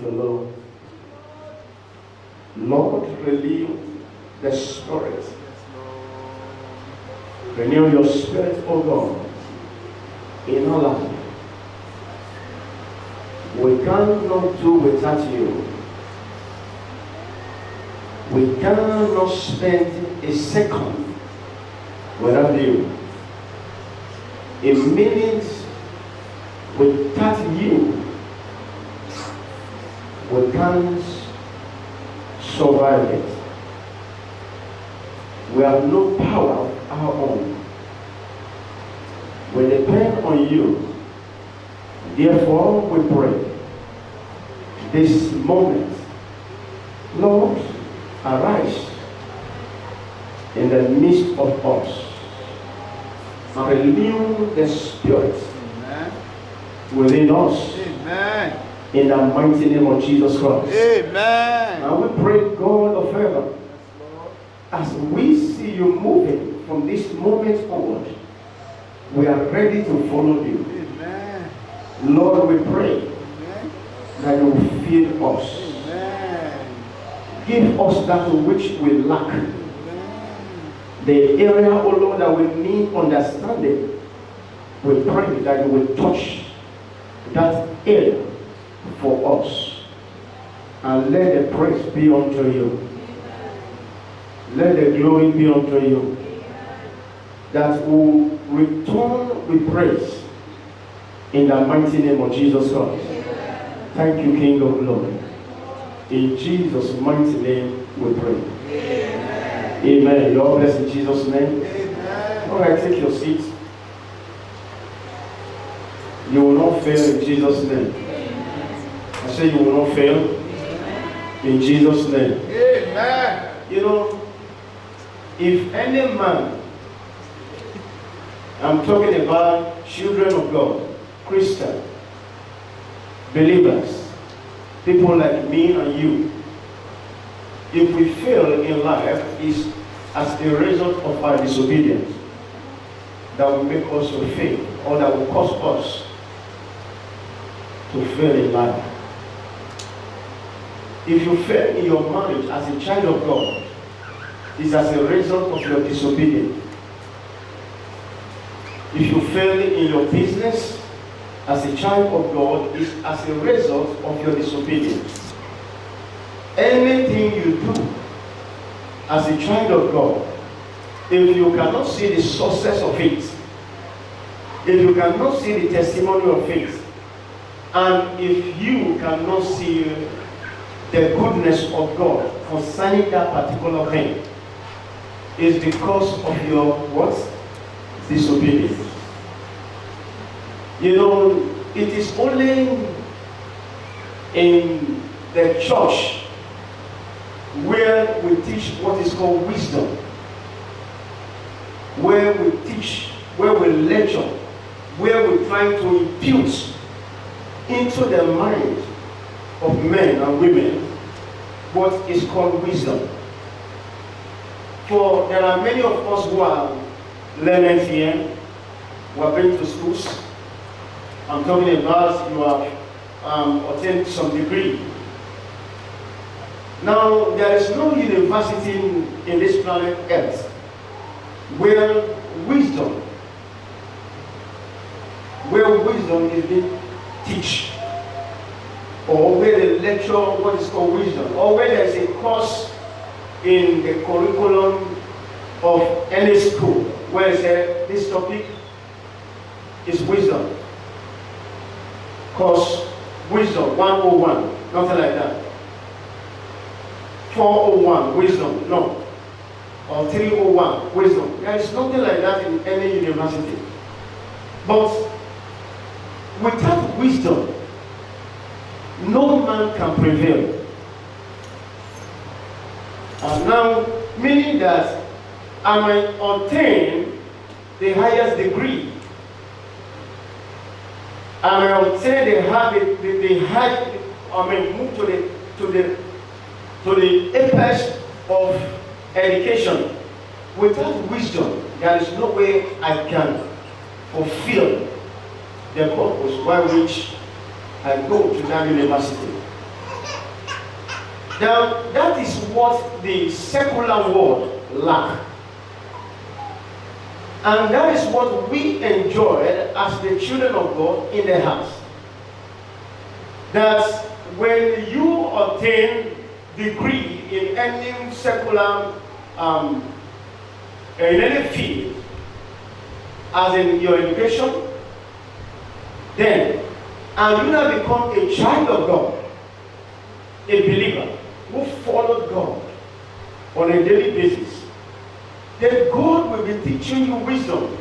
the Lord. Lord, renew the Spirit. Renew your Spirit, O God, in our life. We cannot do without you. We cannot spend a second without you. A minute without you, we can't survive it. We have no power of our own. We depend on you. Therefore, we pray this moment, Lord, arise in the midst of us and renew the Spirit within us. Amen. In the mighty name of Jesus Christ. Amen. And we pray, God of heaven, as we see you moving from this moment onward, we are ready to follow you. Amen. Lord, we pray Amen. that you will feed us. Amen. Give us that which we lack. Amen. The area, oh Lord, that we need understanding, we pray that you will touch that area for us. And let the praise be unto you. Let the glory be unto you. That will return with praise in the mighty name of Jesus Christ. Thank you, King of glory. In Jesus' mighty name we pray. Amen. Amen. You all bless in Jesus' name. Amen. All right, take your seat. You will not fail in Jesus' name. I say you will not fail in Jesus' name. Amen. You know, if any man, I'm talking about children of God, Christian, believers, people like me and you, if we fail in life, it's as a result of our disobedience that will make us to fail, or that will cause us to fail in life. If you fail in your marriage as a child of God, it's as a result of your disobedience. If you fail in your business as a child of God, it's as a result of your disobedience. Anything you do as a child of God, if you cannot see the success of it, if you cannot see the testimony of it, and if you cannot see the goodness of God concerning that particular thing, it's because of your what? Disobedience. You know, it is only in the church where we teach what is called wisdom, where we teach, where we lecture, where we try to impute into the mind of men and women what is called wisdom. For there are many of us who are learners here, who have been to schools. I'm talking about you have attained some degree. Now, there is no university in this planet Earth where wisdom is being taught, or where they lecture what is called wisdom, or where there is a course in the curriculum of any school where they say this topic is wisdom. Course wisdom 101, nothing like that. 401 wisdom, no. Or 301 wisdom. There is nothing like that in any university. But without wisdom, no man can prevail. And now, meaning that I might obtain the highest degree, I might obtain move to the apex of education. Without wisdom, there is no way I can fulfill the purpose by which I go to that university. Now, that is what the secular world lack. And that is what we enjoyed as the children of God in the house. That when you obtain degree in any secular, in any field, as in your education, then, and you now become a child of God, a believer who followed God on a daily basis, then God will be teaching you wisdom,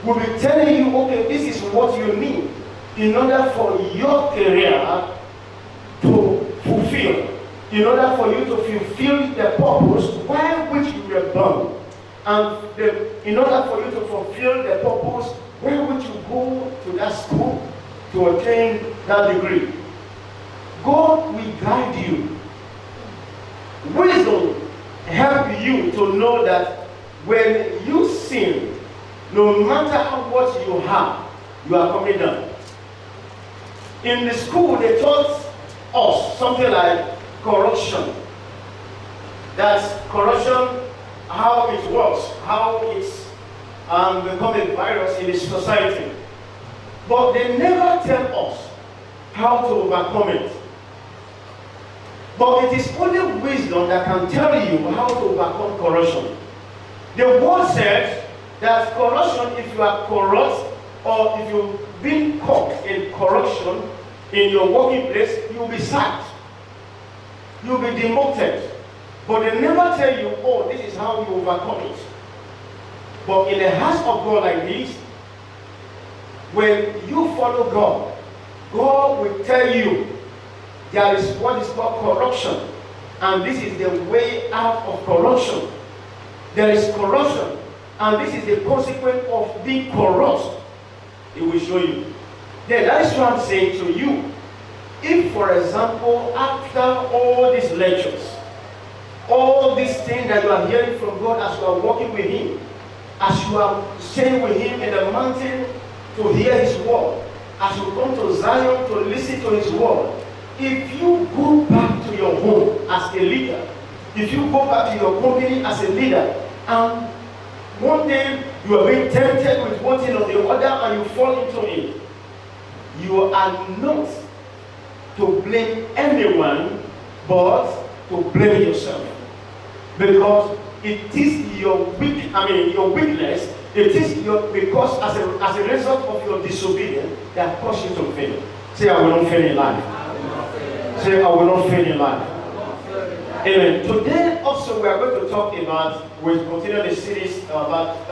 will be telling you, okay, this is what you need in order for your career to fulfill, in order for you to fulfill the purpose why which you were born, and in order for you to fulfill the purpose why would you go to that school to obtain that degree. God will guide you. Wisdom help you to know that when you sin, no matter what you have, you are coming down. In the school, they taught us something like corruption. That's corruption, how it works, how it's become a virus in the society. But they never tell us how to overcome it. But it is only wisdom that can tell you how to overcome corruption. The word said that corruption, if you are corrupt or if you've been caught in corruption in your working place, you'll be sacked. You'll be demoted. But they never tell you, oh, this is how you overcome it. But in the house of God like this, when you follow God, God will tell you there is what is called corruption. And this is the way out of corruption. There is corruption. And this is the consequence of being corrupt. It will show you. Then that is what I'm saying to you. If, for example, after all these lectures, all these things that you are hearing from God as you are walking with Him, as you are staying with Him in the mountain to hear His word, as you come to Zion to listen to His word, if you go back to your home as a leader, if you go back to your company as a leader, and one day you are being tempted with one thing or the other and you fall into it, you are not to blame anyone but to blame yourself. Because it is your weakness, it is because as a result of your disobedience that caused you to fail. Say, I will not fail in life. Say, I will not fail in life. Amen. Today also we are going to talk about, we'll continue the series about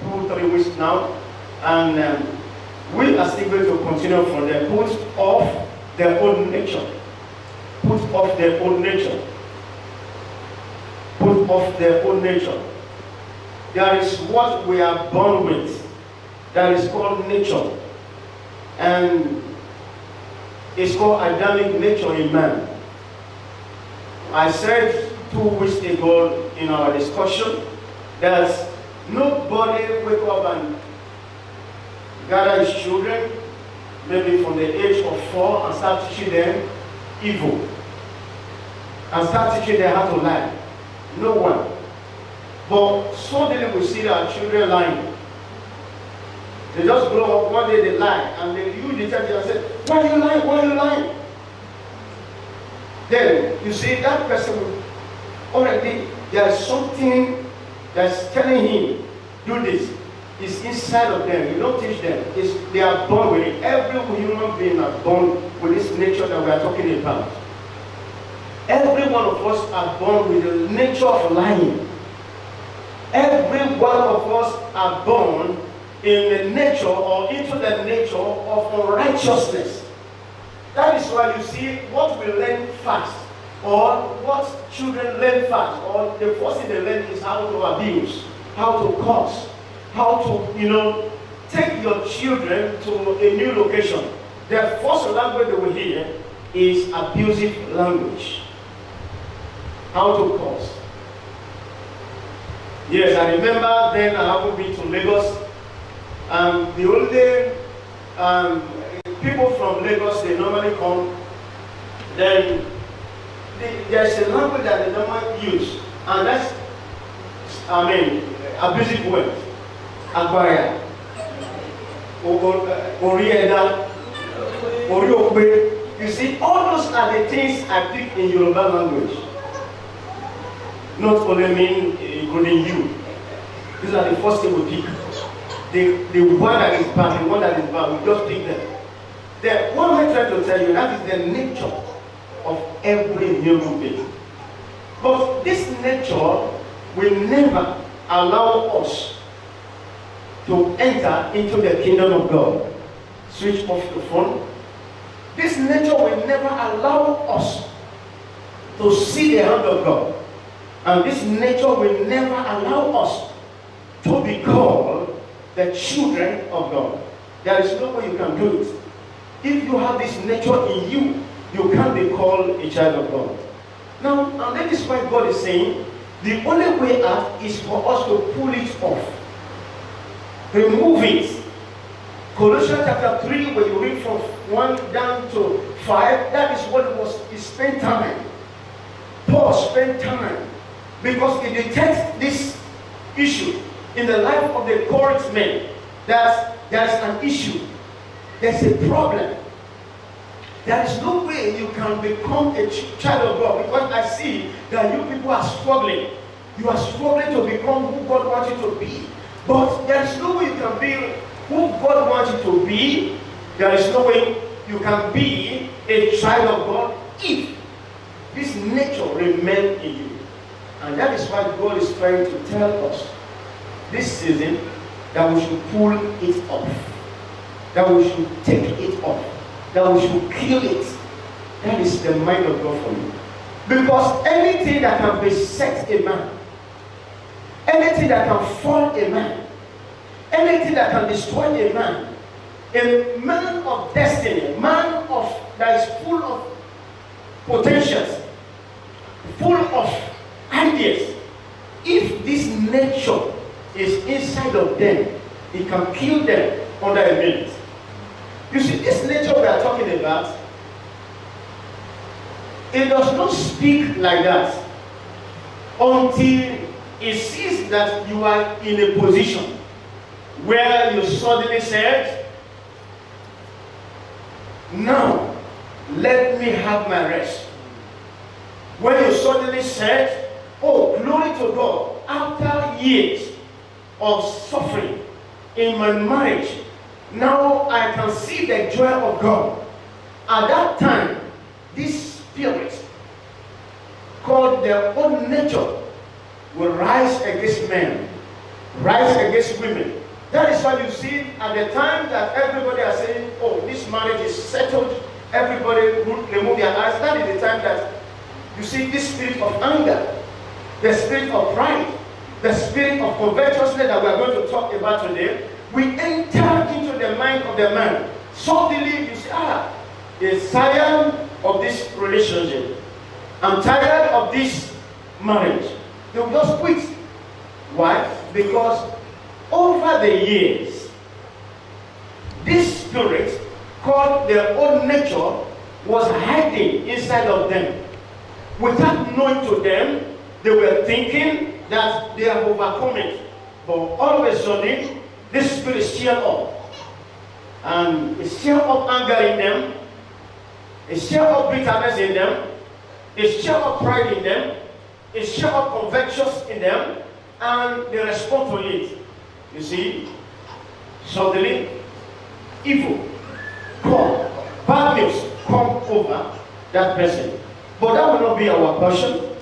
2-3 weeks now, and we are still going to continue from the put off their old nature. Put off their old nature. Put off their old nature. There is what we are born with. That is called nature. And it's called Adamic nature in man. I said 2 weeks ago in our discussion that nobody wake up and gather his children, maybe from the age of 4, and start teaching them evil. And start teaching them how to lie. No one. But suddenly we see our children lying. They just grow up, one day they lie, and then you detect it and say, why are you lying? Why are you lying? Then you see that person already, there is something that's telling him, do this. It's inside of them. You don't teach them. They are born with it. Every human being is born with this nature that we are talking about. Every one of us are born with the nature of lying. Every one of us are born in the nature or into the nature of unrighteousness. That is why you see what we learn fast, or what children learn fast, or the first thing they learn is how to abuse, how to curse, how to, take your children to a new location. The first language they will hear is abusive language. How to curse. Yes, I remember then I haven't been to Lagos. The only people from Lagos, they normally come. Then there's a language that they don't use, and that's, abusive words. Agbaya, Orieda, Oriokbe. You see, all those are the things I pick in Yoruba language. Not only me, including you. These are the first thing we pick. The one that is bad, the one that is bad, we just pick them. Then, what I'm trying to tell you, that is the nature of every human being. But this nature will never allow us to enter into the kingdom of God. Switch off the phone. This nature will never allow us to see the hand of God. And this nature will never allow us to be called the children of God. There is no way you can do it. If you have this nature in you, you can't be called a child of God. Now, and that is why God is saying, the only way out is for us to pull it off. Remove it. Colossians chapter 3, when you read from 1 down to 5, that is what it was. He spent time. Paul spent time. Because he detects this issue in the life of the Corinth men. There's an issue. There's a problem. There is no way you can become a child of God, because I see that you people are struggling. You are struggling to become who God wants you to be. But there is no way you can be who God wants you to be. There is no way you can be a child of God if this nature remains in you. And that is why God is trying to tell us this season that we should pull it off. That we should take it off. That we should kill it. That is the mind of God for you. Because anything that can beset a man, anything that can fall a man, anything that can destroy a man of destiny, a man of that is full of potentials, full of ideas, if this nature is inside of them, it can kill them under a minute. You see, this nature we are talking about, it does not speak like that until it sees that you are in a position where you suddenly said, now let me have my rest. When you suddenly said, oh, glory to God, after years of suffering in my marriage, now I can see the joy of God. At that time, this spirit called their own nature will rise against men, rise against women. That is why you see at the time that everybody are saying, oh, this marriage is settled, everybody remove their eyes. That is the time that you see this spirit of anger, the spirit of pride, the spirit of covetousness that we are going to talk about today. We enter into the mind of the man. Suddenly you say, I'm tired of this relationship. I'm tired of this marriage. They will just quit. Why? Because over the years, this spirit called their own nature was hiding inside of them. Without knowing to them, they were thinking that they have overcome it. But all of a sudden, this spirit stirred up. And it stirred up anger in them. It stirred up bitterness in them. It stirred up pride in them. It stirred up covetousness in them. And they respond to it. You see, suddenly, evil come, bad news come over that person. But that will not be our portion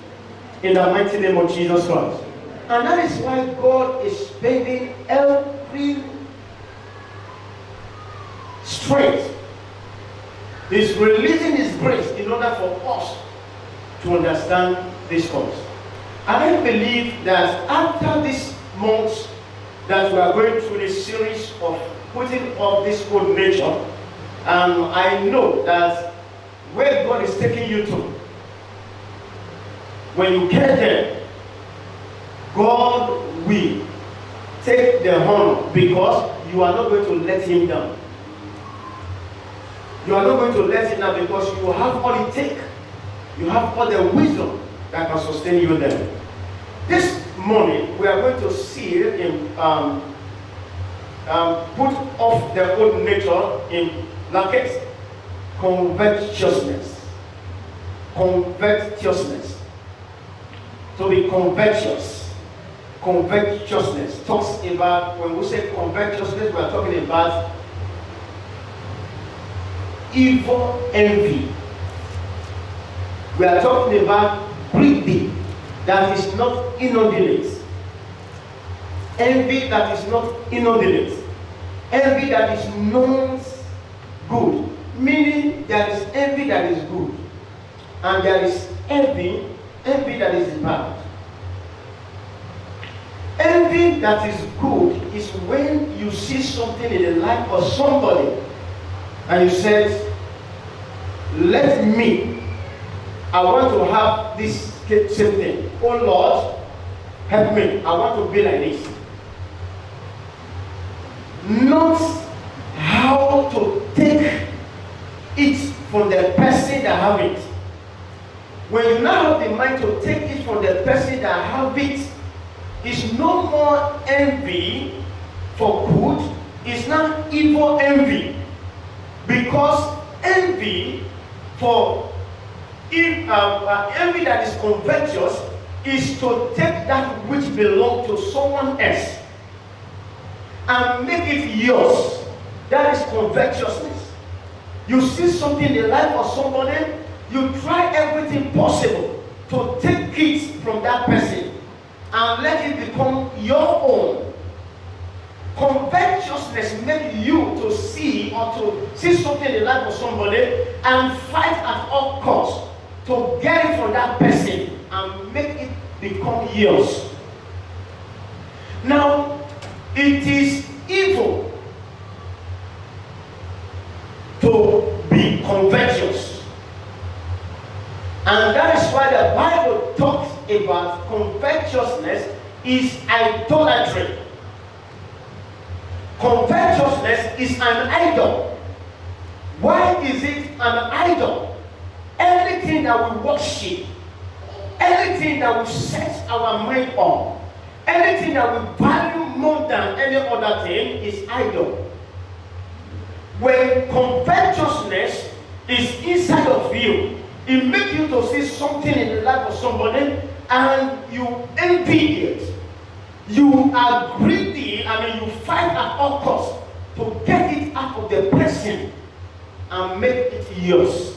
in the mighty name of Jesus Christ. And that is why God is spending every strength. He's releasing His grace in order for us to understand this cause. And I believe that after this month that we are going through this series of putting off this old nature, and I know that where God is taking you to, when you get there, God will take the honor, because you are not going to let Him down. You are not going to let Him down, because you have all it takes You have all the wisdom that can sustain you there. This morning, we are going to see in put off the old nature in brackets, covetousness. Covetousness. To be covetous. Covetousness talks about, when we say covetousness, we are talking about evil envy. We are talking about greedy that is not inordinate. Envy that is not inordinate. Envy that is not good. Meaning there is envy that is good. And there is envy that is bad. Envy that is good is when you see something in the life of somebody and you say, I want to have this same thing. Oh Lord, help me. I want to be like this. Not how to take it from the person that have it. When you now have the mind to take it from the person that have it, it's no more envy for good, it's not evil envy. Because envy envy that is covetous is to take that which belongs to someone else and make it yours. That is covetousness. You see something in the life of somebody, you try everything possible to take it from that person and let it become your own. Covetousness makes you to see something in the life of somebody and fight at all costs to get it from that person and make it become yours. Now, it is evil to be covetous. And that is why the Bible talks about covetousness is idolatry. Covetousness is an idol. Why is it an idol? Anything that we worship, anything that we set our mind on, anything that we value more than any other thing is idol. When covetousness is inside of you, it makes you to see something in the life of somebody and you envy it. You are greedy, you fight at all costs to get it out of the person and make it yours.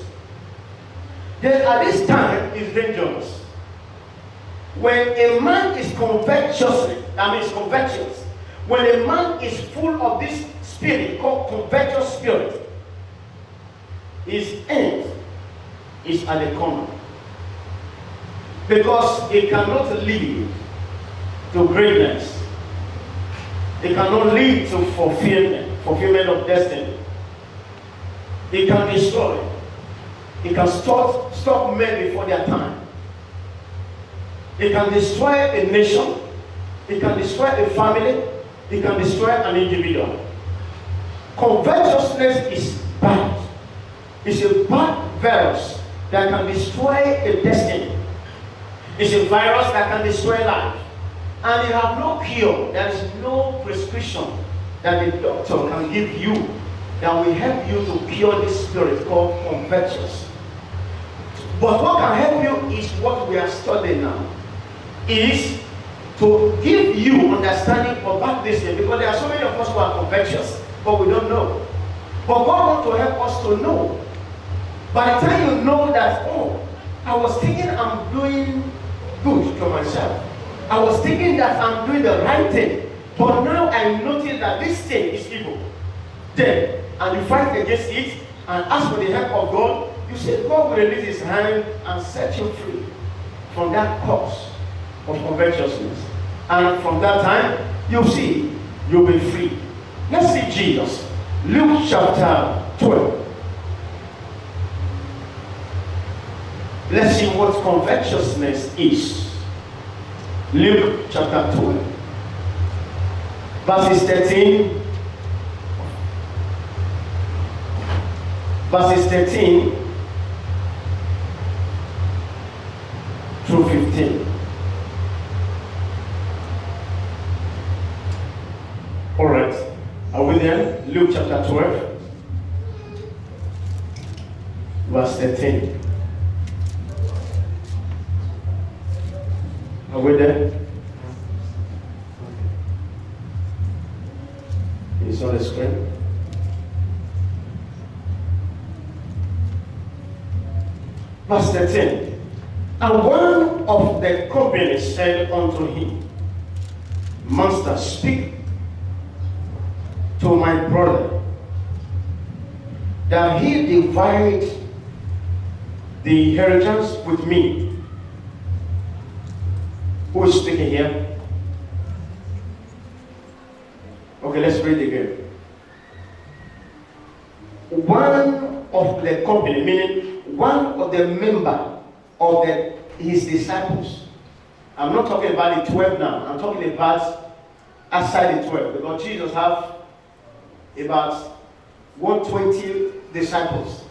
Then at this time it's dangerous. When a man is covetous, when a man is full of this spirit called covetous spirit, his end is at the corner. Because it cannot lead to greatness. It cannot lead to fulfillment of destiny. It can destroy. It can stop men before their time. It can destroy a nation. It can destroy a family. It can destroy an individual. Covetousness is bad. It's a bad virus that can destroy a destiny. It's a virus that can destroy life. And you have no cure. There is no prescription that the doctor can give you that will help you to cure this spirit called covetous. But what can help you is what we are studying now. Is to give you understanding about this thing. Because there are so many of us who are covetous, but we don't know. But God wants to help us to know. By the time you know that, I was thinking I'm doing good to myself. I was thinking that I'm doing the right thing. But now I notice that this thing is evil. Then, and you fight against it and ask for the help of God, you say God will release his hand and set you free from that cause of covetousness. And from that time, you'll be free. Let's see Jesus. Luke chapter 12. Let's see what covetousness is. Luke chapter 12. Verses 13. Verses 13 15. All right. Are we there? Luke chapter 12, verse 13. Are we there? It's on the screen. Verse 13. And one of the company said unto him, Master, speak to my brother, that he divide the inheritance with me. Who is speaking here? Okay, let's read again. One of the company, meaning one of the member of his disciples. I'm not talking about the 12 now. I'm talking about outside the 12, because Jesus have about 120 disciples.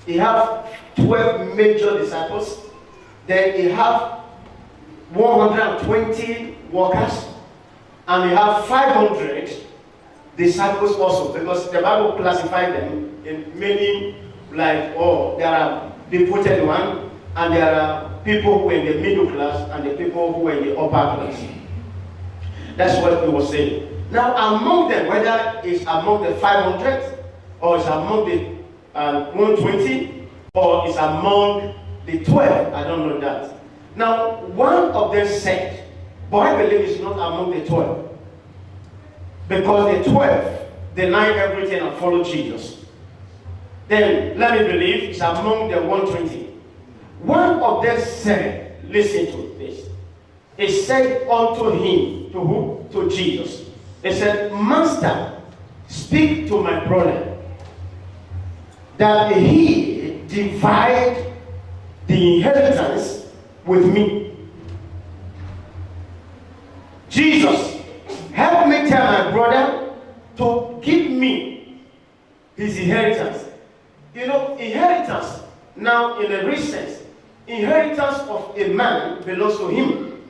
He have 12 major disciples. Then he have 120 workers, and he have 500 disciples also, because the Bible classified them in many, like, there are devoted one, and there are people who are in the middle class and the people who are in the upper class. That's what he was saying. Now, among them, whether it's among the 500 or it's among the 120 or it's among the 12, I don't know that. Now, one of them said, but I believe it's not among the 12, because the 12 deny everything and follow Jesus. Then let me believe it's among the 120. One of them said, listen to this. He said unto him, to who? To Jesus. He said, Master, speak to my brother, that he divide the inheritance with me. Jesus, help me tell my brother to give me his inheritance. You know, inheritance, now in a recent, inheritance of a man belongs to him.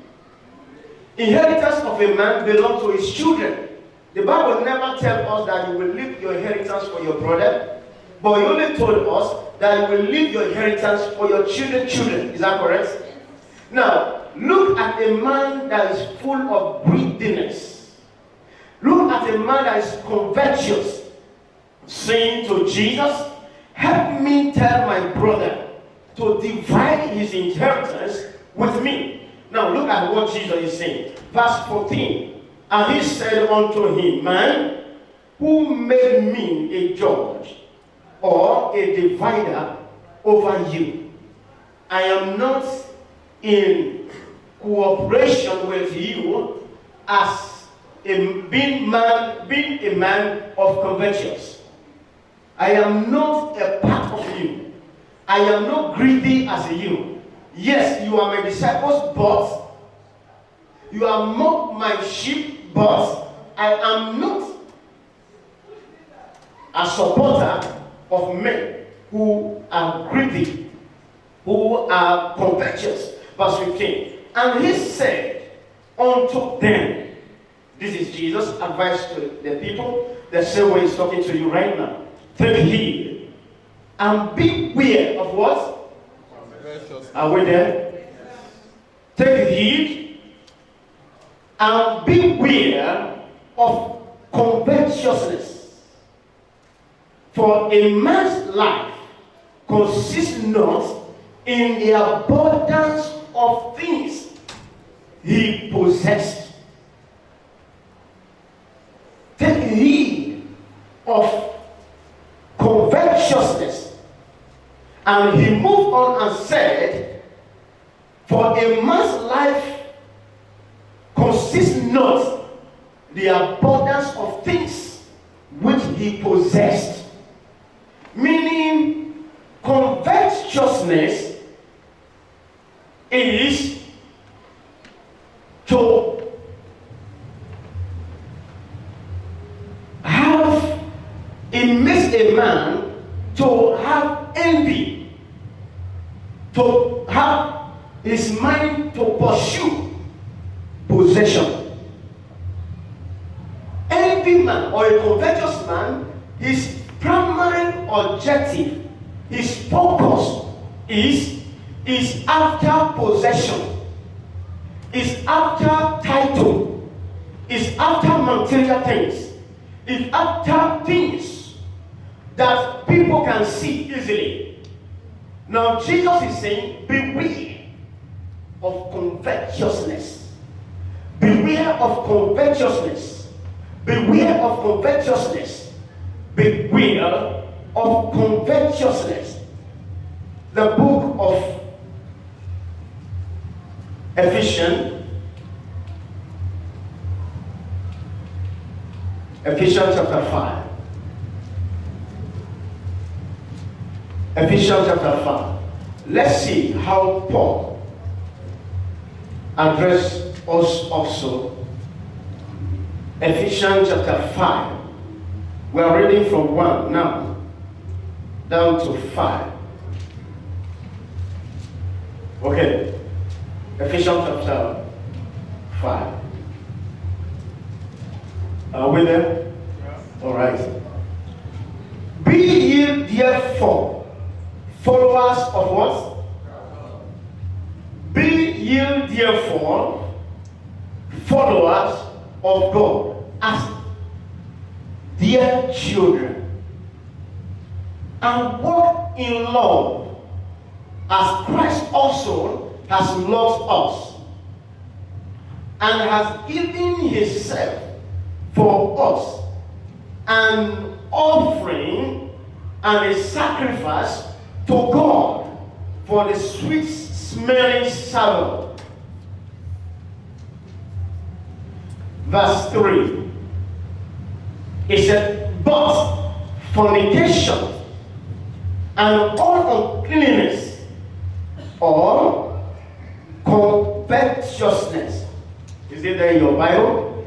Inheritance of a man belongs to his children. The Bible never tells us that you will leave your inheritance for your brother, but he only told us that you will leave your inheritance for your children's children. Is that correct? Now, look at a man that is full of greediness. Look at a man that is covetous, saying to Jesus, help me tell my brother to divide his inheritance with me. Now look at what Jesus is saying. Verse 14. And he said unto him, Man, who made me a judge or a divider over you? I am not in cooperation with you as being a man of covetous. I am not a part of you. I am not greedy as you. Yes, you are my disciples, but you are not my sheep, but I am not a supporter of men who are greedy, who are covetous. Verse 15. And he said unto them, this is Jesus' advice to the people, the same way he's talking to you right now. Take heed and beware of what? Are we there? Take heed and beware of covetousness. For a man's life consists not in the abundance of things he possessed. Take heed of covetousness. And he moved on and said, for a man's life consists not the abundance of things which he possessed. Meaning, covetousness is to have, it makes a man to have envy, to have his mind to pursue possession. Every man or a covetous man, his primary objective, his focus is after possession, is after title, is after material things, is after things that people can see easily. Now Jesus is saying, beware of covetousness. Beware of covetousness. Beware of covetousness. Beware of covetousness. The book of Ephesians chapter 5. Ephesians chapter 5. Let's see how Paul addressed us also. Ephesians chapter 5. We are reading from 1 now down to 5. Okay. Ephesians chapter 5. Are we there? All right. Be ye therefore followers of what? Be ye therefore followers of God as dear children, and walk in love as Christ also has loved us and has given himself for us, an offering and a sacrifice to God for the sweet smelling savour. Verse 3. It said, but fornication and all uncleanness or covetousness, is it there in your Bible?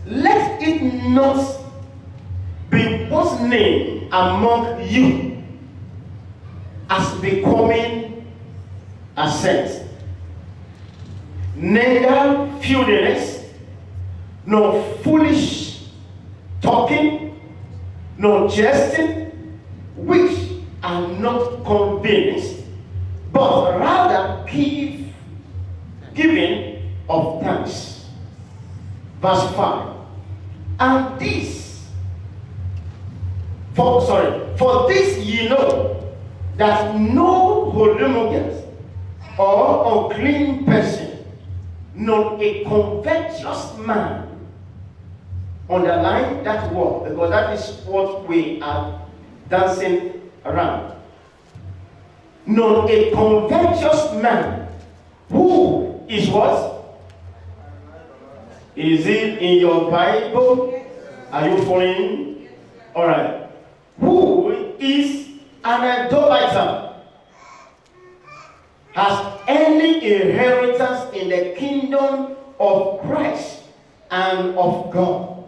Let it not be what's named among you as becoming a saint. Neither filthiness, nor foolish talking, nor jesting, which are not convinced, but rather giving of thanks. Verse 5. And this, for this ye know, that no homogeneous or unclean person, nor a covetous man, underline that word, because that is what we are dancing around. Nor a covetous man, who is what? Is it in your Bible? Are you following? All right. Who is an idolater, has any inheritance in the kingdom of Christ and of God.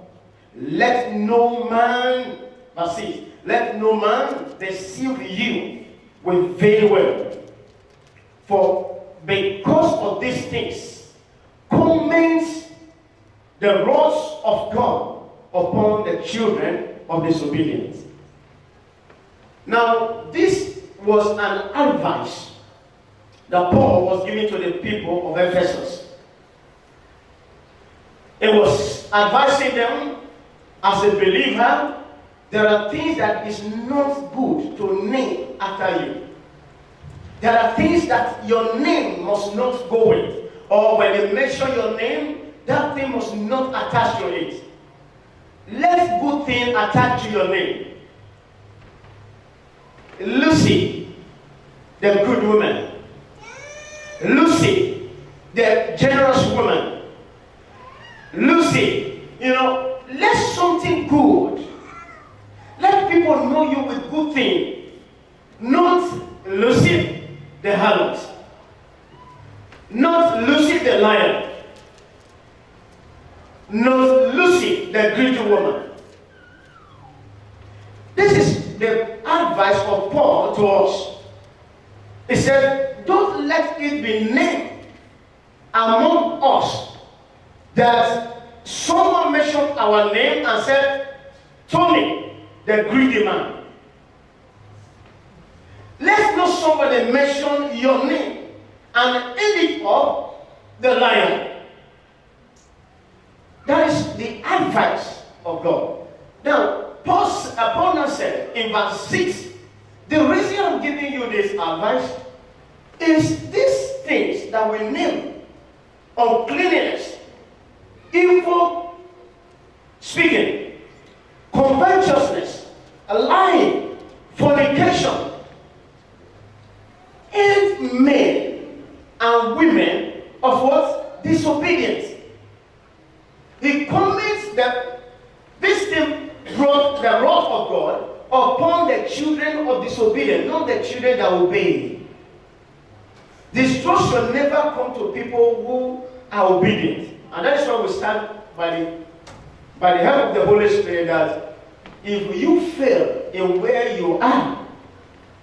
Let no man, verse 6, let no man deceive you with vain word. For because of these things commends the wrath of God upon the children of disobedience. Now, this was an advice that Paul was giving to the people of Ephesus. It was advising them as a believer, there are things that is not good to name after you. There are things that your name must not go with. Or when they mention your name, that thing must not attach to it. Let good thing attach to your name. Lucy, the good woman. Lucy, the generous woman. Lucy, let something good. Let people know you with good thing. Not Lucy, the harlot. Not Lucy, the lion. Not Lucy, the greedy woman. This is the advice of Paul to us. He said, don't let it be named among us that someone mentioned our name and said, Tony, the greedy man. Let not somebody mention your name and end it up the lion. That is the advice of God. Now, Paul now said in verse 6, the reason I'm giving you this advice is these things that we name: uncleanness, evil speaking, covetousness, lying, fornication, and men and women of what? Disobedience. He comments that this thing brought the wrath of God upon the children of disobedience, not the children that obey. Destruction never come to people who are obedient. And that is why we stand by the help of the Holy Spirit, that if you fail in where you are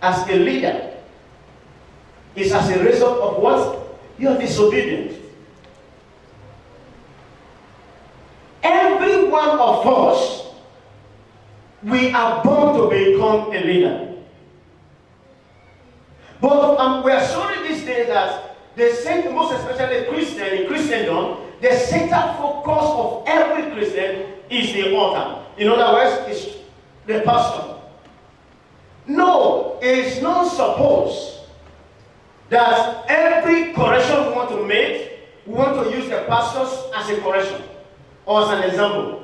as a leader, it's as a result of what? You are disobedient. Every one of us, we are born to become a leader. But we are sorry these days that the center, most especially Christian in Christendom, the center focus of every Christian is the altar. In other words, it's the pastor. No, it is not supposed that every correction we want to make, we want to use the pastors as a correction or as an example.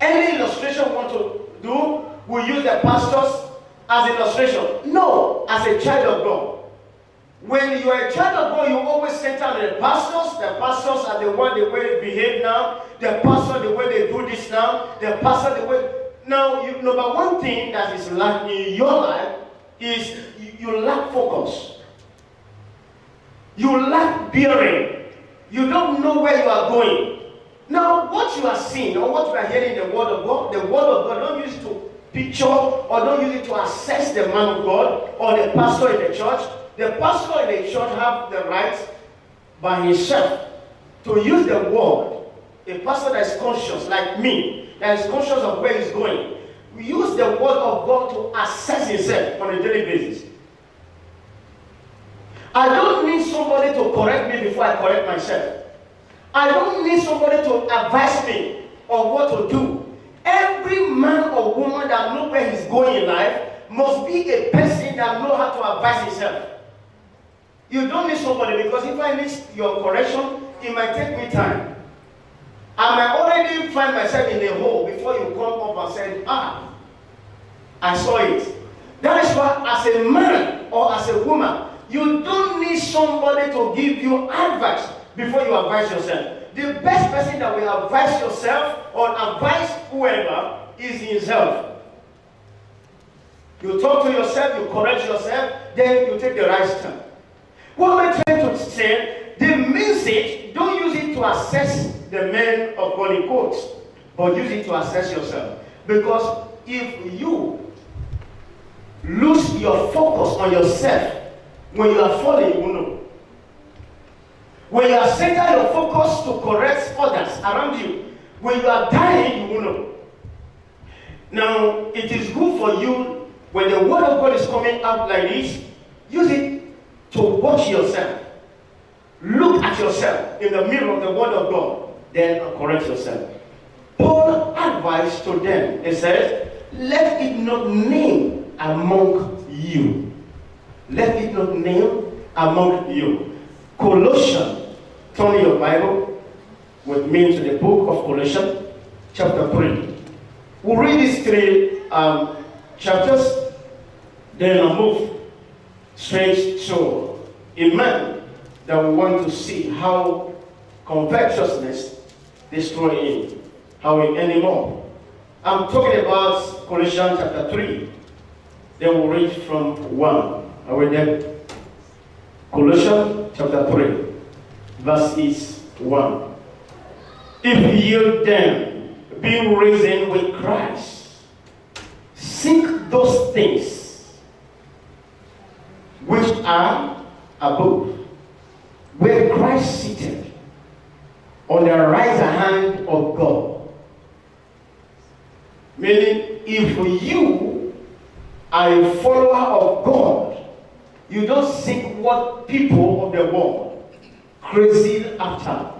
Any illustration we want to do, we use the pastors as illustration. No, as a child of God. When you are a child of God, you always center on the pastors. The pastors are the way they behave now. The pastor, the way they do this now. The pastor, the way... Now, number one thing that is lacking in your life is you lack focus. You lack bearing. You don't know where you are going. Now, what you are seeing or what you are hearing in the Word of God, don't use it to picture or don't use it to assess the man of God or the pastor in the church. The pastor in the church have the right by himself to use the Word. A pastor that is conscious, like me, that is conscious of where he's going, we use the Word of God to assess himself on a daily basis. I don't need somebody to correct me before I correct myself. I don't need somebody to advise me on what to do. Every man or woman that knows where he's going in life must be a person that knows how to advise himself. You don't need somebody, because if I need your correction, it might take me time. I might already find myself in a hole before you come up and say, I saw it. That is why as a man or as a woman, you don't need somebody to give you advice before you advise yourself. The best person that will advise yourself or advise whoever is himself. You talk to yourself, you correct yourself, then you take the right step. What am I trying to say? The message, don't use it to assess the men of God in quotes, but use it to assess yourself. Because if you lose your focus on yourself, when you are falling, you will know. When you are setting your focus to correct others around you, when you are dying, you will know. Now, it is good for you, when the Word of God is coming out like this, use it to watch yourself. Look at yourself in the mirror of the Word of God, then correct yourself. Paul advised to them, he says, let it not name among you. Let it not name among you. Colossians, turn your Bible with me to the book of Colossians, chapter 3. We'll read these three chapters, then I'll move straight to a man that we want to see how covetousness destroys him, how we anymore. I'm talking about Colossians chapter 3. Then we'll read from 1. Are we there? Colossians chapter 3, verses 1. If you then be risen with Christ, seek those things which are above, where Christ seated on the right hand of God. Meaning, if you are a follower of God, you don't seek what people of the world crazy after,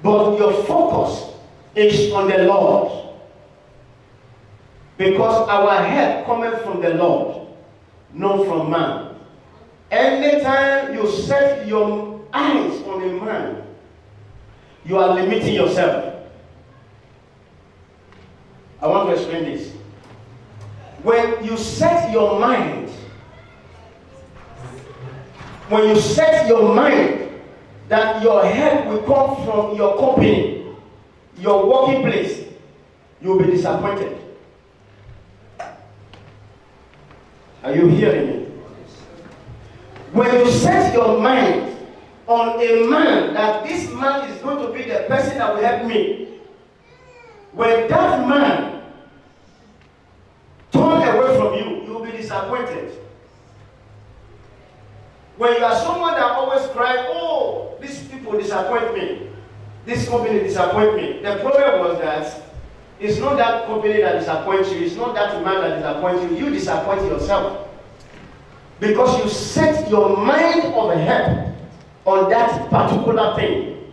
but your focus is on the Lord. Because our help cometh from the Lord, not from man. Anytime you set your eyes on a man, you are limiting yourself. I want to explain this. When you set your mind, that your help will come from your company, your working place, you'll be disappointed. Are you hearing me? When you set your mind on a man, that this man is going to be the person that will help me, when that man turns away from you, you will be disappointed. When you are someone that always cries, oh, these people disappoint me, this company disappoint me. The problem was that it's not that company that disappoints you, it's not that man that disappoints you, you disappoint yourself. Because you set your mind of help on that particular thing.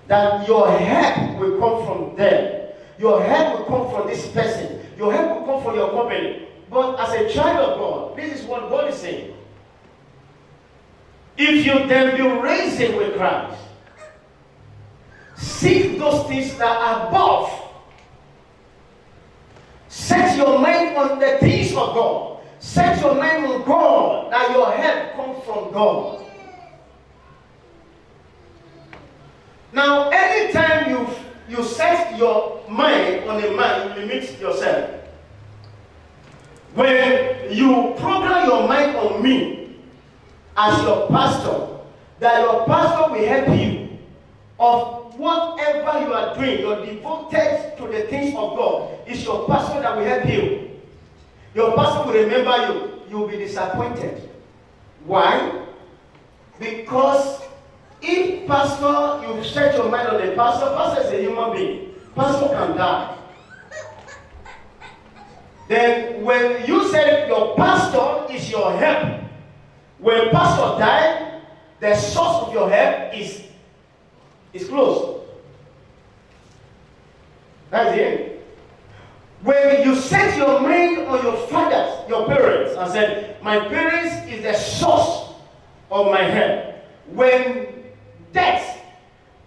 That your help will come from them. Your help will come from this person. Your help will come from your company. But as a child of God, this is what God is saying. If you then be raised with Christ, seek those things that are above. Set your mind on the things of God. Set your mind on God, that your help comes from God. Now, anytime you set your mind on a man, you limit yourself. When you program your mind on me as your pastor, that your pastor will help you of whatever you are doing, you're devoted to the things of God. It's your pastor that will help you. Your pastor will remember you. You will be disappointed. Why? Because if pastor, you set your mind on the pastor, pastor is a human being. Pastor can die. Then when you say your pastor is your help, when pastor died, the source of your help is closed. That's the end. When you set your mind on your fathers, your parents, and said, my parents is the source of my help. When death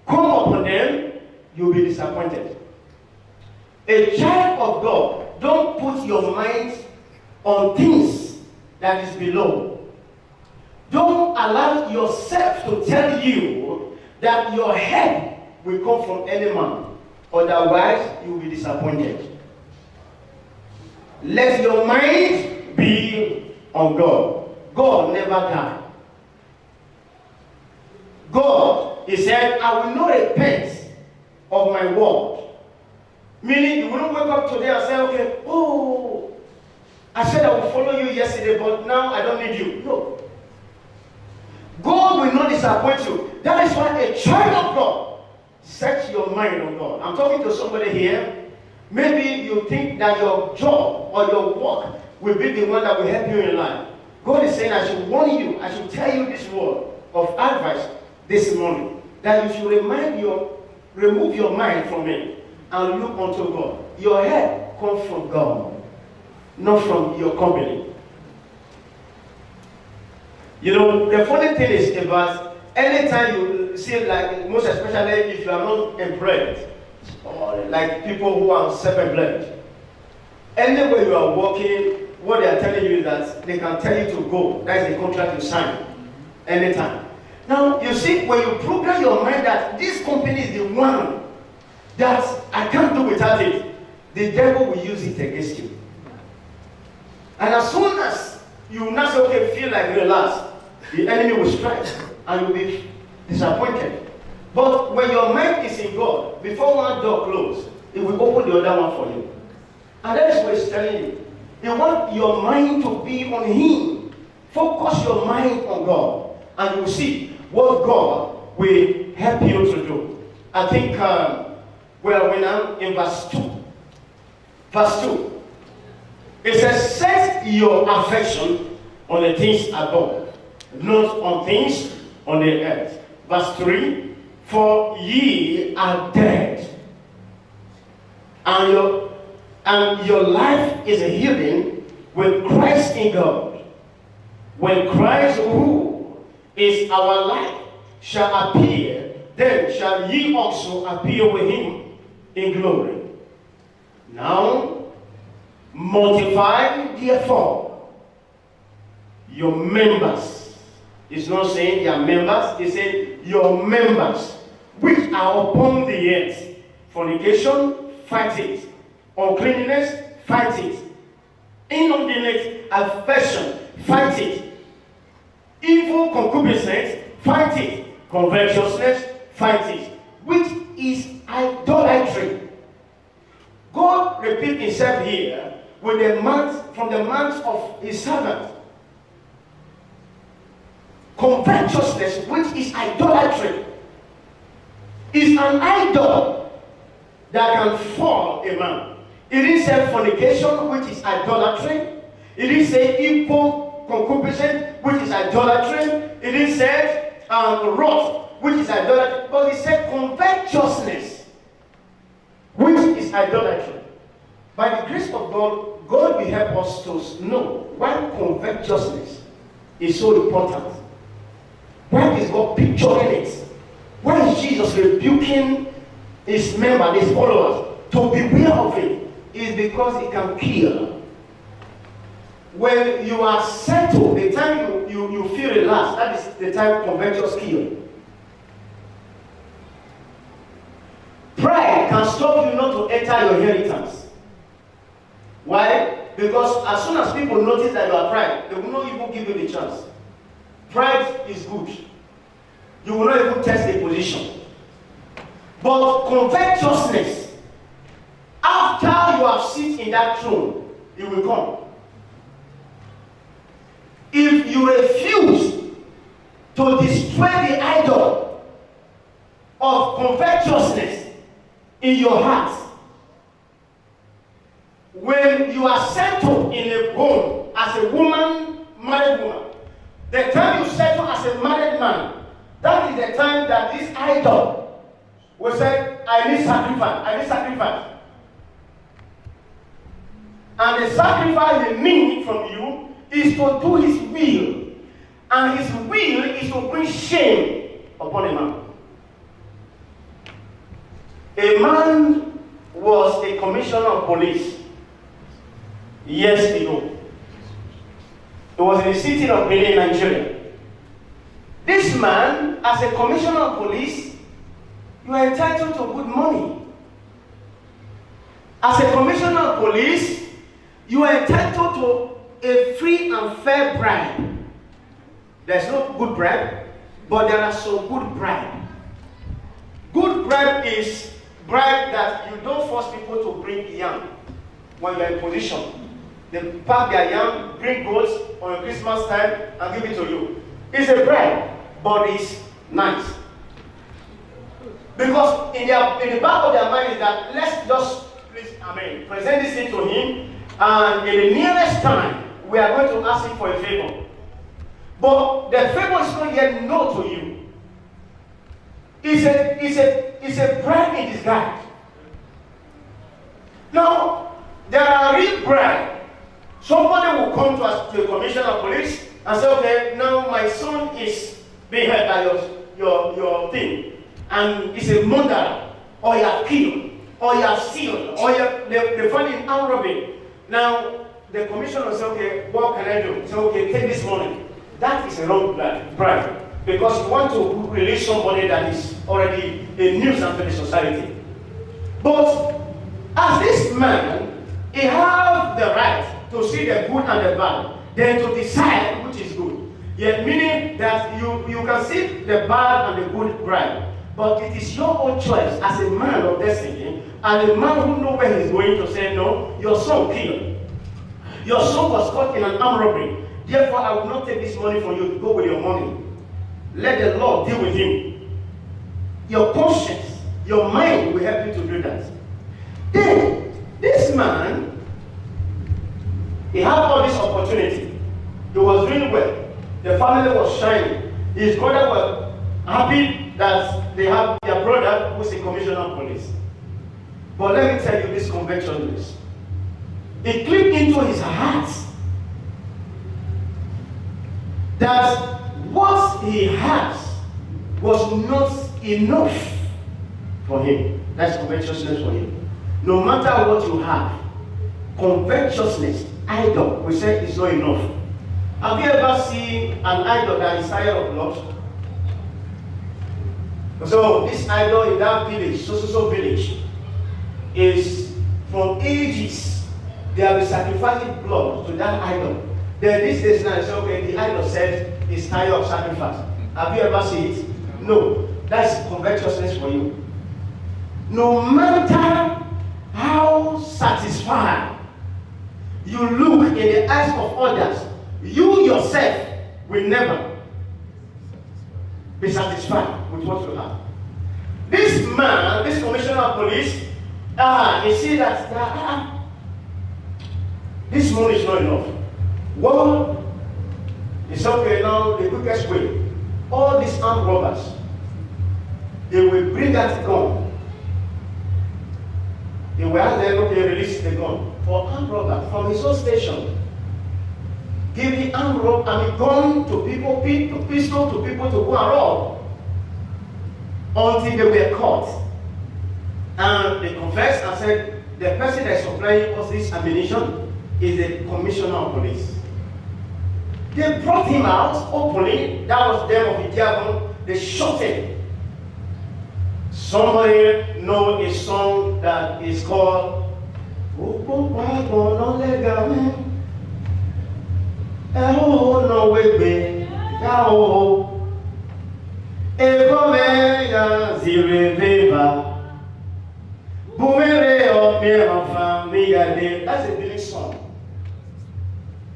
come upon them, you'll be disappointed. A child of God, don't put your mind on things that is below. Don't allow yourself to tell you that your help will come from any man. Otherwise, you will be disappointed. Let your mind be on God. God never died. God, he said, I will not repent of my word. Meaning, you will not wake up today and say, okay, oh, I said I will follow you yesterday, but now I don't need you. No. God will not disappoint you. That is why a child of God, set your mind on God. I'm talking to somebody here. Maybe you think that your job or your work will be the one that will help you in life. God is saying, I should warn you, I should tell you this word of advice this morning, that you should remove your mind from it and look unto God. Your help comes from God, not from your company. You know, the funny thing is about anytime you see, like, most especially if you are not employed, or like people who are self-employed, anywhere you are working, what they are telling you is that they can tell you to go. That is the contract you sign anytime. Now, you see, when you program your mind that this company is the one that I can't do without it, the devil will use it against you. And as soon as you now say, okay, feel like relax, the enemy will strike and you'll be disappointed. But when your mind is in God, before one door closes, it will open the other one for you. And that is what he's telling you. You want your mind to be on Him. Focus your mind on God. and you will see what God will help you to do. I think, we're now in verse 2. Verse 2. It says, set your affection on the things above, not on things on the earth. Verse 3. For ye are dead, and your life is hidden with Christ in God. When Christ, who is our life, shall appear, then shall ye also appear with him in glory. Now, mortify therefore your members. It's not saying their members, it's saying your members, which are upon the earth. Fornication, fight it. Uncleanness, fight it. Inordinate affection, fight it. Evil concupiscence, fight it. Covetousness, fight it. Which is idolatry. God repeats himself here with the mouth, from the mouth of his servant. Covetousness, which is idolatry, is an idol that can fall a man. It is said fornication, which is idolatry. It is said evil concupiscence, which is idolatry. It is said wrath, which is idolatry. But it said covetousness, which is idolatry. By the grace of God, God will help us to know why covetousness is so important. Why is God picturing it? Why is Jesus rebuking his members, his followers, to beware of it? Is because it can kill. When you are settled, the time you feel relaxed, that is the time covetous kill. Pride can stop you not to enter your inheritance. Why? Because as soon as people notice that you are pride, they will not even give you the chance. Pride is good. You will not even test the position. But covetousness, after you have sit in that throne, it will come. If you refuse to destroy the idol of covetousness in your heart, when you are settled in a home as a woman, married woman, the time you settle as a married man, that is the time that this idol will say, I need sacrifice, I need sacrifice. And the sacrifice he needs from you is to do his will. And his will is to bring shame upon a man. A man was a commissioner of police years ago. It was in the city of Benin, Nigeria. This man, as a commissioner of police, you are entitled to good money. As a commissioner of police, you are entitled to a free and fair bribe. There's no good bribe, but there are some good bribe. Good bribe is bribe that you don't force people to bring yam when you are in position. They pack their yam, bring goats on Christmas time and give it to you. It's a bribe, but it's nice. Because in the back of their mind is that let's just present this thing to him, and in the nearest time we are going to ask him for a favor. But the favor is not yet known to you. It's a bribe in disguise. Now, there are real bribe. Somebody will come to us, to a commissioner of police, and say, okay, now my son is being held by your thing. And it's a murder, or you have killed, or you have sealed, or they find him armed robbery. Now, the commissioner will say, okay, what can I do? Say, okay, take this money. That is a wrong bribe. Because you want to release somebody that is already a nuisance to the society. But as this man, he has the right to see the good and the bad, then to decide which is good. Yet meaning that you can see the bad and the good bribe. But it is your own choice as a man of destiny, and a man who knows where he's going, to say, no, your son killed. Your son was caught in an armed robbery. Therefore, I will not take this money from you to go with your money. let the Lord deal with him. Your conscience, your mind will help you to do that. Then, this man, he had all this opportunity. He was doing well. The family was shining. His brother was happy that they have their brother who's a commissioner of police. But let me tell you this conventionalist. It clicked into his heart that what he has was not enough for him. That's covetousness for him. No matter what you have, covetousness, idol, we say it's not enough. Have you ever seen an idol that is tired of blood? So this idol in that village, so village, is from ages. They have been sacrificing blood to that idol. Then this days now, say, okay, the idol said he's tired of sacrifice. Have you ever seen it? No. That's covetousness for you. No matter how satisfied you look in the eyes of others, you yourself will never be satisfied with what you have. This man, this commissioner of police, he see that this money is not enough. Well, it's okay now, the quickest way. All these armed robbers, they will bring that gun. They will ask them, okay, release the gun. For armed robber, from his own station, giving armed robber, gun to people, pistol to people to go and rob. Until they were caught. And they confessed and said, the person that is supplying us this ammunition is the commissioner of police. They brought him out openly. That was them of Idiagon. They shot him. Somebody know a song that is called That's a Billy song.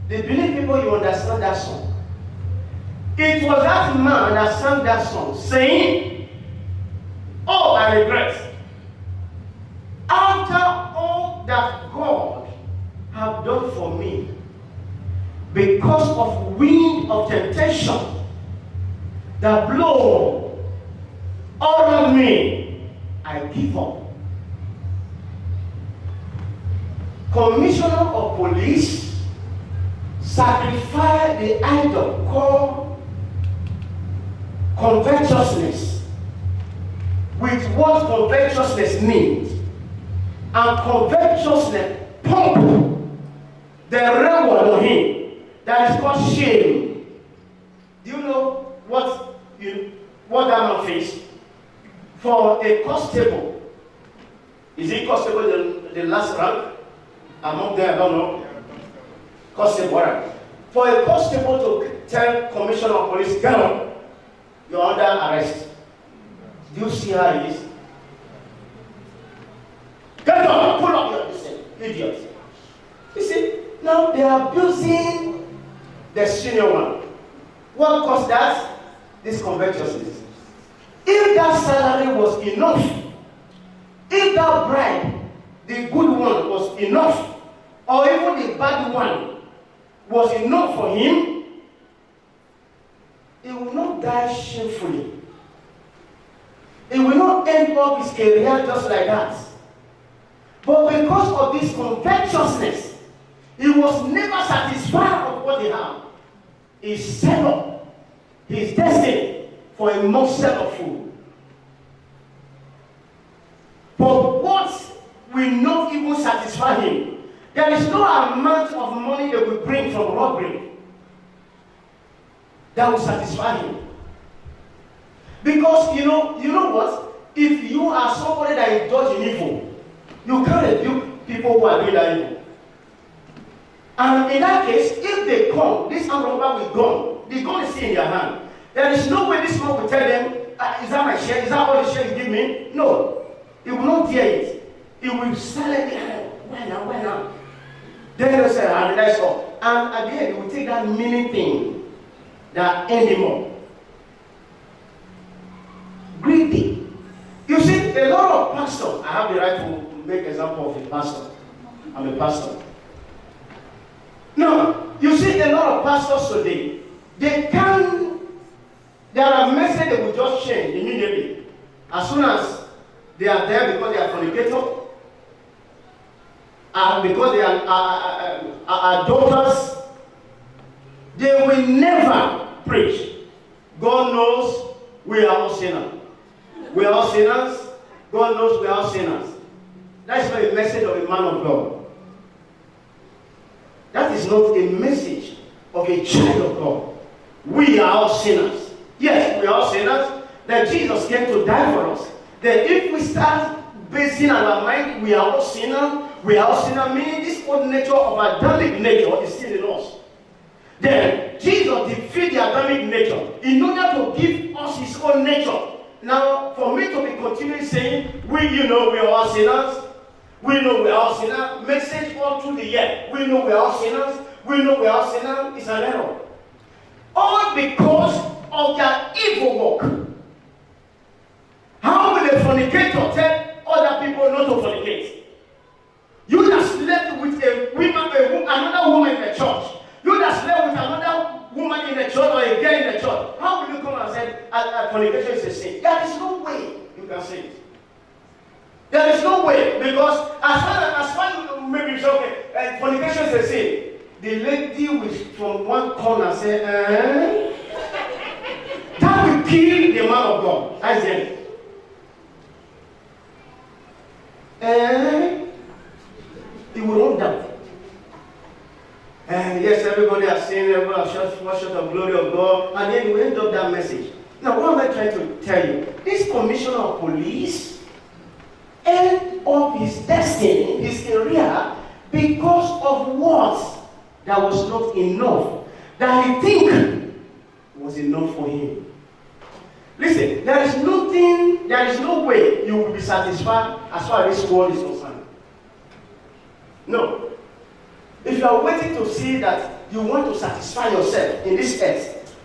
The Billy people, you understand that song. It was that man that sang that song, saying, "Oh, I regret. After all that God have done for me, because of wind of temptation that blow all around me, I give up." Commissioner of police sacrificed the idol called covetousness with what covetousness means. And covetousness pumped the reward on him that is called shame. Do you know what that man faced? For a constable, is it constable the last rank? Among them, I don't know. Constable, right? For a constable to tell commissioner of police, get on, you're under arrest. Do you see how he is? Get on, pull up your idiot. You see, now they are abusing the senior one. What caused that? This covetousness. If that salary was enough, if that bribe, the good one, was enough, or even the bad one was enough for him, he will not die shamefully. He will not end up his career just like that. But because of this covetousness, he was never satisfied with what he had. He set up his destiny for a morsel of food. But what will not even satisfy him? There is no amount of money that will bring from robbery that will satisfy him. Because you know what? If you are somebody that is dodging evil, you can't rebuke people who are doing that evil. And in that case, if they come, this armed robber will gun. The gun is still in their hand. There is no way this man will tell them, is that my share? Is that all the share you give me? No. He will not dare it. He will sell it. Why now? Then they say, and that's all. And at the end, he will take that meaning thing that end him up. pastor. I have the right to make example of a pastor. I'm a pastor. No, you see a lot of pastors today, there are messages that will just change immediately. As soon as they are there because they are fornicator, because they are adulterers, they will never preach. God knows we are all sinners. We are all sinners. God knows we are all sinners. That is not a message of a man of God. That is not a message of a child of God. We are all sinners. Yes, we are all sinners. That Jesus came to die for us. That if we start basing our mind, we are all sinners. We are all sinners, meaning this old nature of Adamic nature is still in us. Then Jesus defeated the Adamic nature in order to give us his own nature. Now, for me to be continuing saying, we are all sinners. We know we are all sinners. Message all through the year. We know we are all sinners. We know we are all sinners. It's an error. All because of their evil work. How will a fornicator tell other people not to fornicate? You that slept with another woman in the church. You that slept with another woman in the church or a girl in the church. How will you come and say fornication is a sin? There is no way you can say it. There is no way, because as far as maybe you say, okay, fornication is a sin. The lady from one corner say, that will kill the man of God. That's the end. He will not doubt. Yes, everybody has seen, everybody has shot the glory of God, and then you end up that message. Now, what am I trying to tell you? This commissioner of police end up his destiny, his career, because of what that was not enough, that he think was enough for him. Listen, there is no way you will be satisfied as far as this world is concerned. No. If you are waiting to see that you want to satisfy yourself in this earth,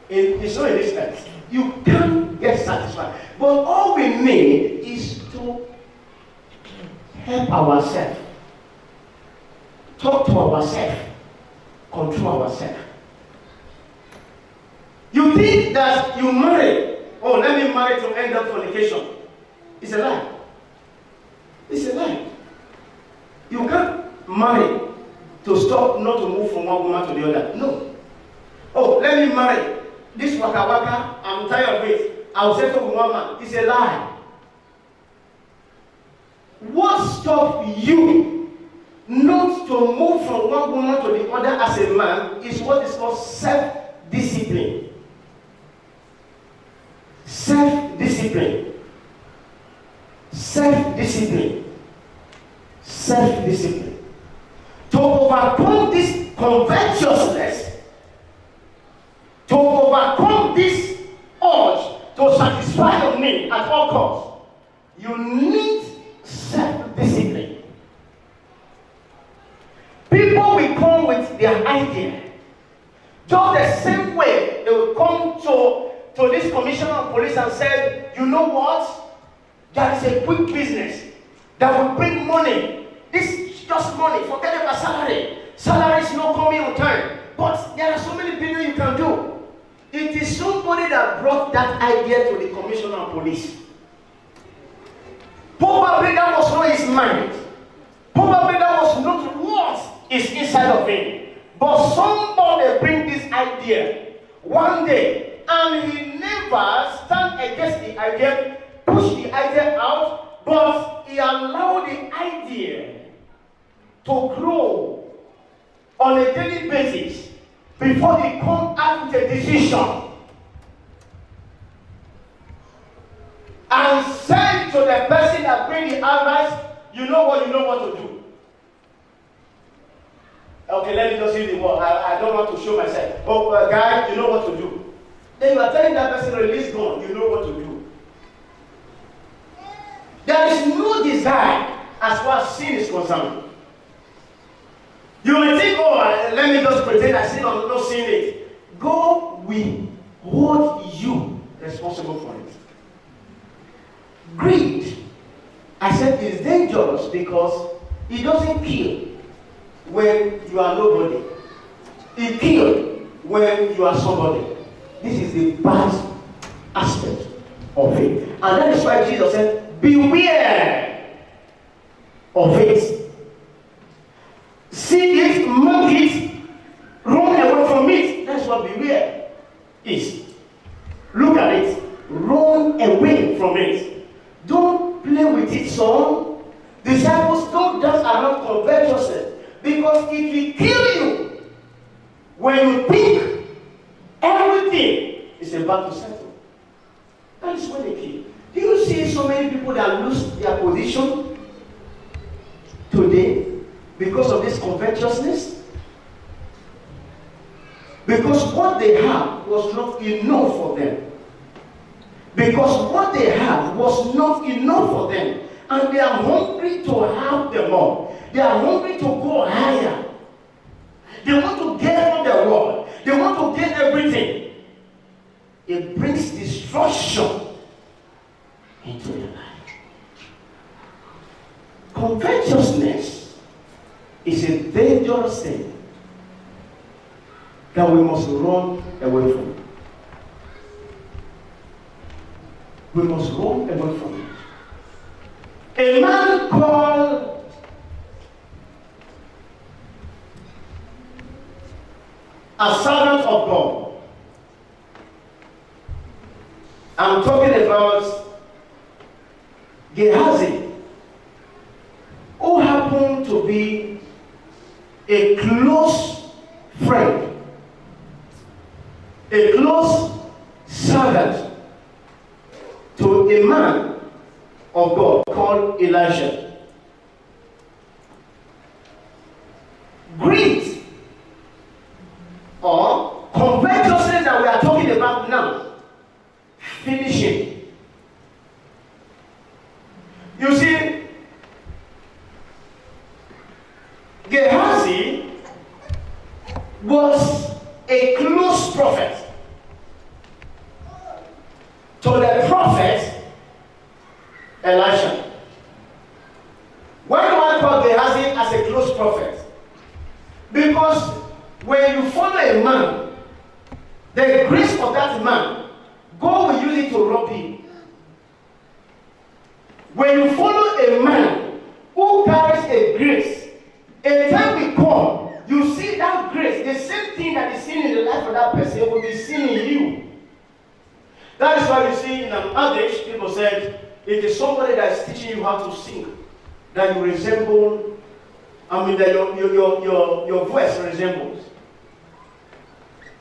it's not in this earth. You can't get satisfied. But all we need is to help ourselves, talk to ourselves, control ourselves. You think that you marry, let me marry to end up fornication. It's a lie. It's a lie. You can't marry to stop not to move from one woman to the other. No. Let me marry. This waka waka, I'm tired of it. I'll settle with one man. It's a lie. What stops you not to move from one woman to the other as a man is what is called self-discipline. Self-discipline. Self-discipline. Self-discipline. To overcome this covetousness, to overcome this urge to satisfy your need at all costs, you need self-discipline. People will come with their idea. Just the same way they will come to this commissioner of police and say, you know what? There is a quick business that will bring money. This is just money. Forget about salary. Salary is not coming on time. But there are so many business you can do. It is somebody that brought that idea to the commissioner of police. Probably that was not his mind. Probably that was not what is inside of him. But somebody bring this idea one day, and he never stand against the idea, push the idea out, but he allowed the idea to grow on a daily basis before he come out with a decision and say to the person that bring the advice, you know what to do. Okay, let me just use the word. I don't want to show myself. Guy, you know what to do. Then you are telling that person, release gun, you know what to do. There is no desire as far as sin is concerned. You may think, let me just pretend I sin or not sin it. God will hold you responsible for it. Greed, I said, is dangerous because it doesn't kill when you are nobody. It kills when you are somebody. This is the bad aspect of it. And that is why Jesus said, beware of it. See it, mark it, run away from it. That's what beware is. Look at it, run away from it. Don't play with it, son. Disciples, don't dance around covetousness because it will kill you when you think everything is about to settle. That is when they kill. Do you see so many people that lose their position today because of this covetousness? Because what they have was not enough for them. Because what they have was not enough for them. And they are hungry to have them all. They are hungry to go higher. They want to get on the world. They want to get everything. It brings destruction into their life. Covetousness is a dangerous thing that we must run away from. We must run away from it. A man called a servant of God. I'm talking about Gehazi, who happened to be a close friend, a close servant to a man of God called Elijah. Greed or covetousness that we are talking about now, finishing. You see, Gehazi was a close prophet to the prophet Elisha. Why do I call Gehazi as a close prophet? Because when you follow a man, the grace of that man, God will use it to rob him. When you follow a man who carries a grace, a time will come, you see that grace, the same thing that is seen in the life of that person will be seen in you. That is why you see in an adage, people said, it is somebody that is teaching you how to sing, that you resemble, that your voice resembles.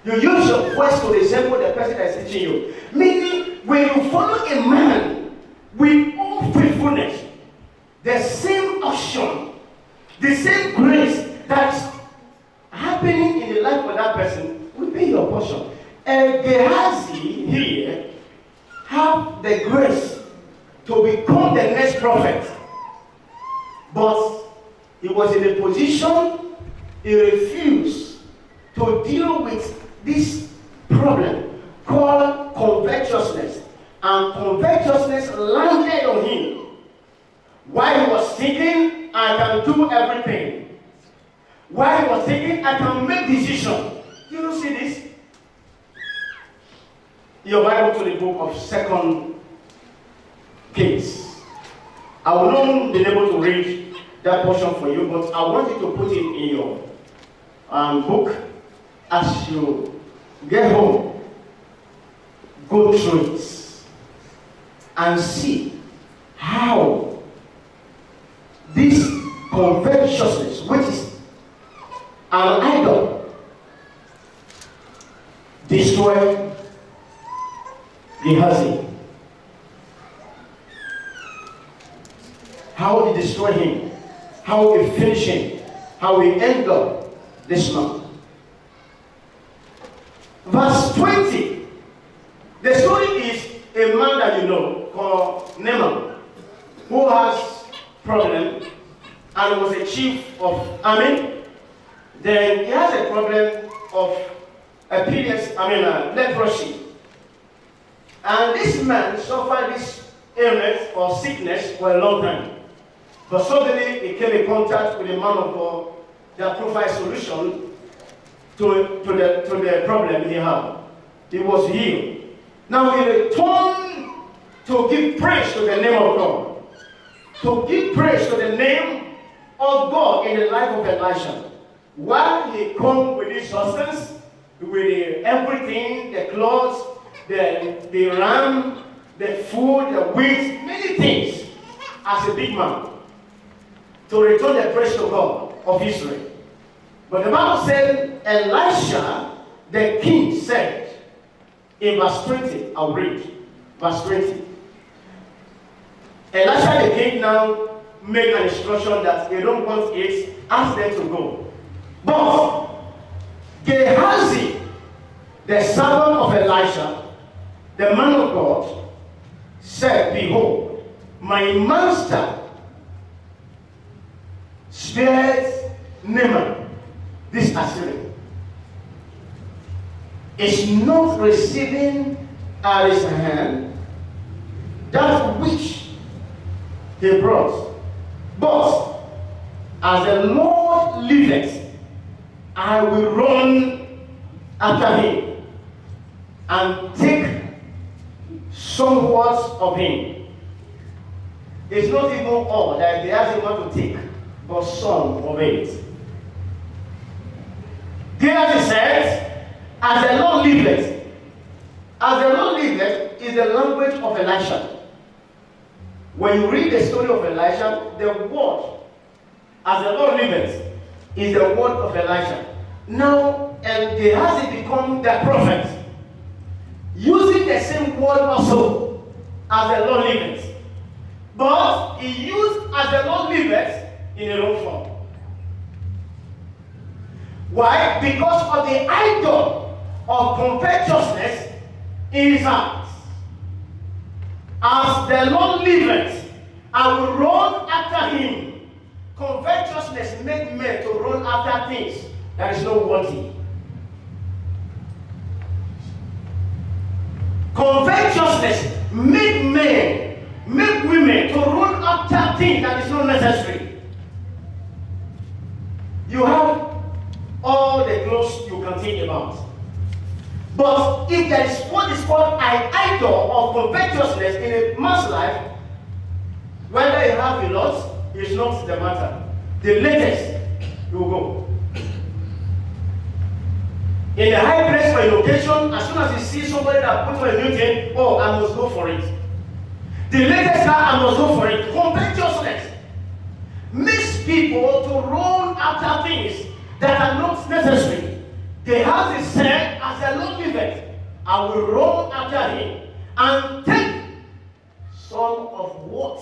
You use your voice to resemble the person that is teaching you. Meaning, when you follow a man with all faithfulness, the same action, the same grace that's happening in the life of that person will be your portion. And Gehazi here have the grace to become the next prophet. But he was in a position, he refused to deal with this problem called covetousness. And covetousness landed on him. While he was thinking, I can do everything. While he was thinking, I can make decisions. You see this? Your Bible to the book of 2 Kings. I will not be able to read that portion for you, but I want you to put it in your book as you get home. Go through it and see how this covetousness, which is an idol, destroy Gehazi. How he destroyed him, how he finished him, how he ended up this man. Verse 20. The story is a man that you know called Naaman, who has problem and was a chief of army. Then he has a problem of leprosy. And this man suffered this illness or sickness for a long time. But suddenly he came in contact with a man of God that provides solution to the problem he had. He was healed. Now he returned to give praise to the name of God. To give praise to the name of God in the life of Elisha. While he come with his substance, with everything, the clothes, the ram, the food, the wheat, many things, as a big man, to return the praise to God of Israel. But the Bible said, Elisha, the king, said, in verse 20, I'll read, verse 20. Elisha the king now made an instruction that they don't want it, ask them to go. But Gehazi, the servant of Elisha, the man of God, said, behold, my master spared Naaman, this Assyrian, is not receiving at his hand that which he brought. But as the Lord liveth, I will run after him and take somewhat of him. It's not even all that they have want to take, but some of it. Gehazi said, as the Lord liveth. As the Lord liveth is the language of Elisha. When you read the story of Elisha, the word, as the Lord liveth, is the word of Elisha. Now, Gehazi become the prophet, using the same word also as the Lord liveth. But he used as the Lord liveth in a wrong form. Why? Because of the idol of covetousness in his heart. As the Lord liveth, I will run after him. Covetousness make men to run after things that is not worthy. Covetousness make men, make women to run after things that is not necessary. You have all the clothes you can think about. But if there is what is called an idol of covetousness in a man's life, whether you have a lot, is not the matter. The latest, you will go. In the high place for a location, as soon as you see somebody that put on a new thing, oh, I must go for it. The latest car, I must go for it. Covetousness makes people to run after things that are not necessary. They have the said, as the Lord liveth, I will run after him and take some of what?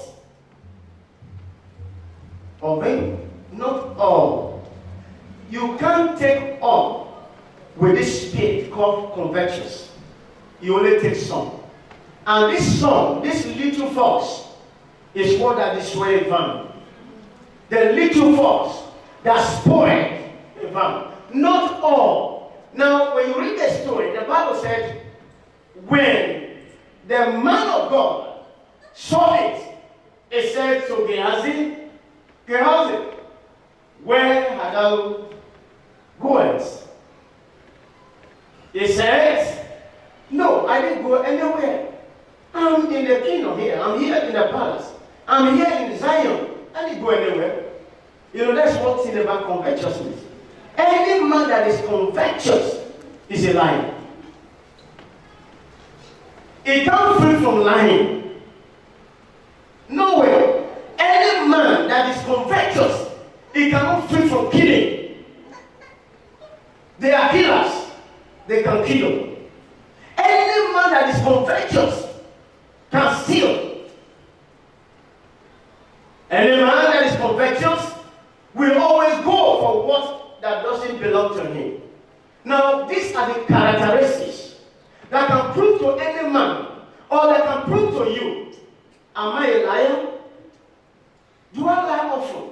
Of him. Not all. You can't take all with this spirit called covetous. You only take some. And this some, this little force, is what that destroyed Van. The little force that spoiled Van. Not all. Now, when you read the story, the Bible said, when the man of God saw it, it said to Gehazi, Gehazi, where had thou goest? He said, no, I didn't go anywhere. I'm in the kingdom here. I'm here in the palace. I'm here in Zion. I didn't go anywhere. You know, that's one thing about covetousness. Any man that is covetous is a liar. He can't free from lying. No way. Any man that is covetous, he cannot free from killing. They are killers. They can kill. Any man that is covetous can steal. Any man that is covetous will always go for what that doesn't belong to him. Now, these are the characteristics that can prove to any man, or that can prove to you, am I a liar? Do I lie often?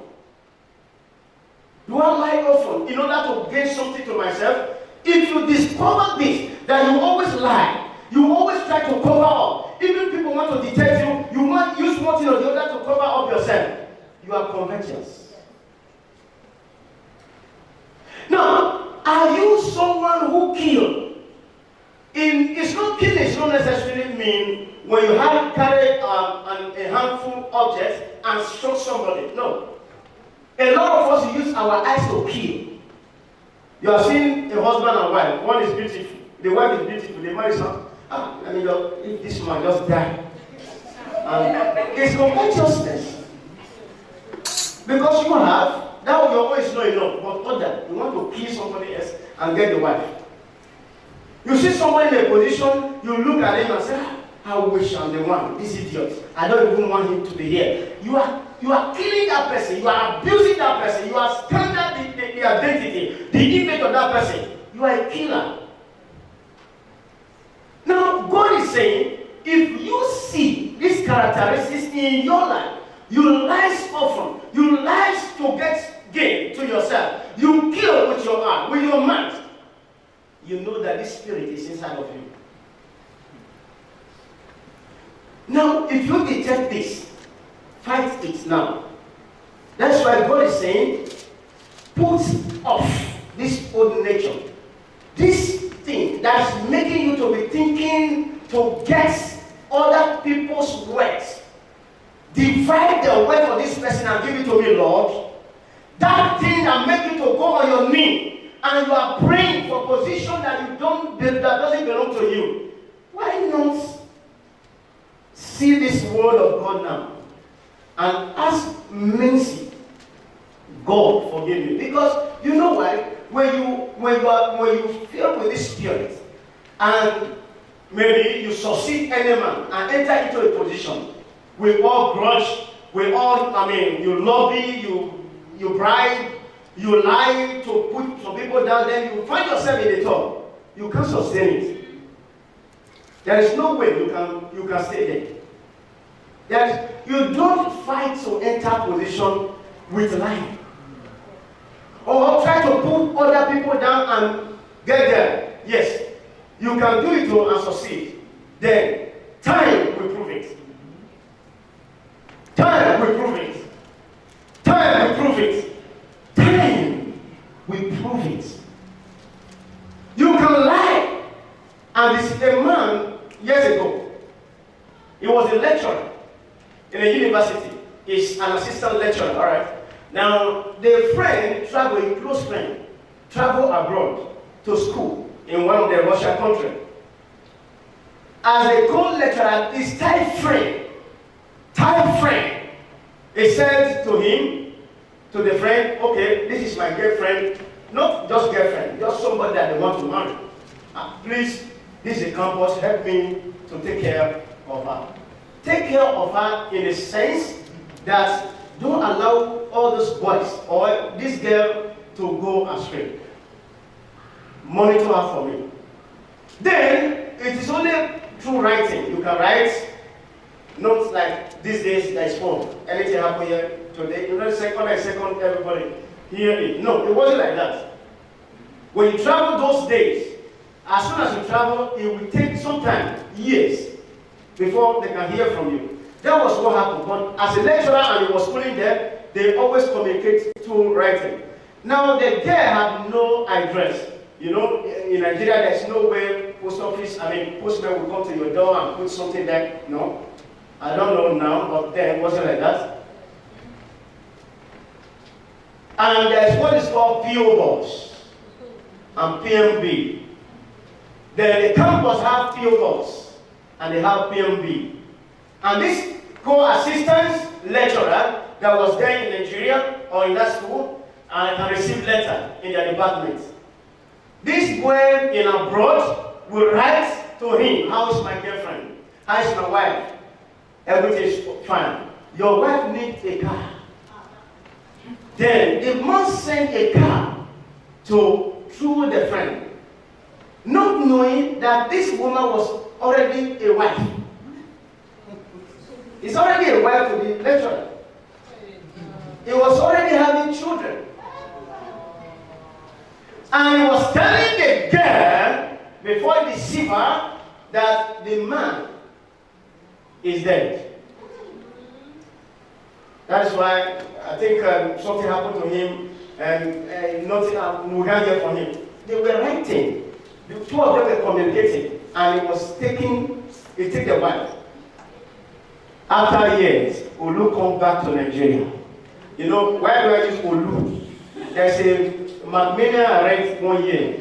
Do I lie often in order to gain something to myself? If you discover this, that you always lie, you always try to cover up, even people want to detect you, you want one thing or the other to cover up yourself. You are covetous. Now, are you someone who kills? It's not killing, it's not necessarily mean when you have carried a handful object and struck somebody. No. A lot of us use our eyes to kill. You are seeing a husband and wife. One is beautiful. The wife is beautiful. The man is not. If this man just died. It's covetousness. Because you have, that your own is not enough. But other, you want to kill somebody else and get the wife. You see someone in a position, you look at him and say, I wish I'm the one, this idiot. I don't even want him to be here. You are killing that person. You are abusing that person. You are slandering the identity, the image of that person. You are a killer. Now, God is saying, if you see these characteristics in your life, you lie often. You lie to get gain to yourself. You kill with your heart, with your mind. You know that this spirit is inside of you. Now, if you detect this, fight it now. That's why God is saying, put off this old nature. This thing that's making you to be thinking to get other people's words. Divide the word of this person and give it to me, Lord. That thing that makes you to go on your knee and you are praying for a position that that doesn't belong to you. Why not see this word of God now and ask mercy? God forgive me. Because you know why? When you feel with this spirit and maybe you succeed any man and enter into a position with all grudge, with all, you lobby, you bribe, you lie to put some people down, then you find yourself in the top. You can't sustain it. There is no way you can stay there. You don't fight to enter position with lying. Or try to put other people down and get there. Yes, you can do it and succeed. Then time will prove it. Time will prove it. Time will prove it. Time will prove it. You can lie. And this is a man years ago. He was a lecturer in a university. He's an assistant lecturer, all right? Now, the friend traveled, a close friend, traveled abroad to school in one of the Russian countries. As a co-lecturer, his tight friend, he said to him, to the friend, okay, this is my girlfriend, not just girlfriend, just somebody that they want to marry. Please, this is a campus, help me to take care of her. Take care of her in a sense that don't allow all those boys or this girl to go astray. Monitor her for me. Then, it is only through writing. You can write notes like these days, there is phone. Anything happen here today, you know, second, everybody hear it. No, it wasn't like that. When you travel those days, as soon as you travel, it will take some time, years, before they can hear from you. That was what happened. But as a lecturer and he was schooling there, they always communicate through writing. Now, the girl had no address. You know, in Nigeria, there's no way postman will come to your door and put something there. No. I don't know now, but then it wasn't like that. And there's what is called PO Box and PMB. The campus have PO Box and they have PMB. And this co-assistant lecturer that was there in Nigeria or in that school can receive letter in their department. This boy in abroad will write to him, how is my girlfriend? How is my wife? Everything is fine. Your wife needs a car. Then they must send a car through the friend, not knowing that this woman was already a wife. It's already a wife to the lecturer. He was already having children. And he was telling the girl, before he deceived her, that the man is dead. That is why I think something happened to him and nothing, we can't hear from him. They were writing. The two of them were communicating, and he was taking the wife. After years, Olu come back to Nigeria. You know, why do I use Olu? There's a Macmillan arrest 1 year.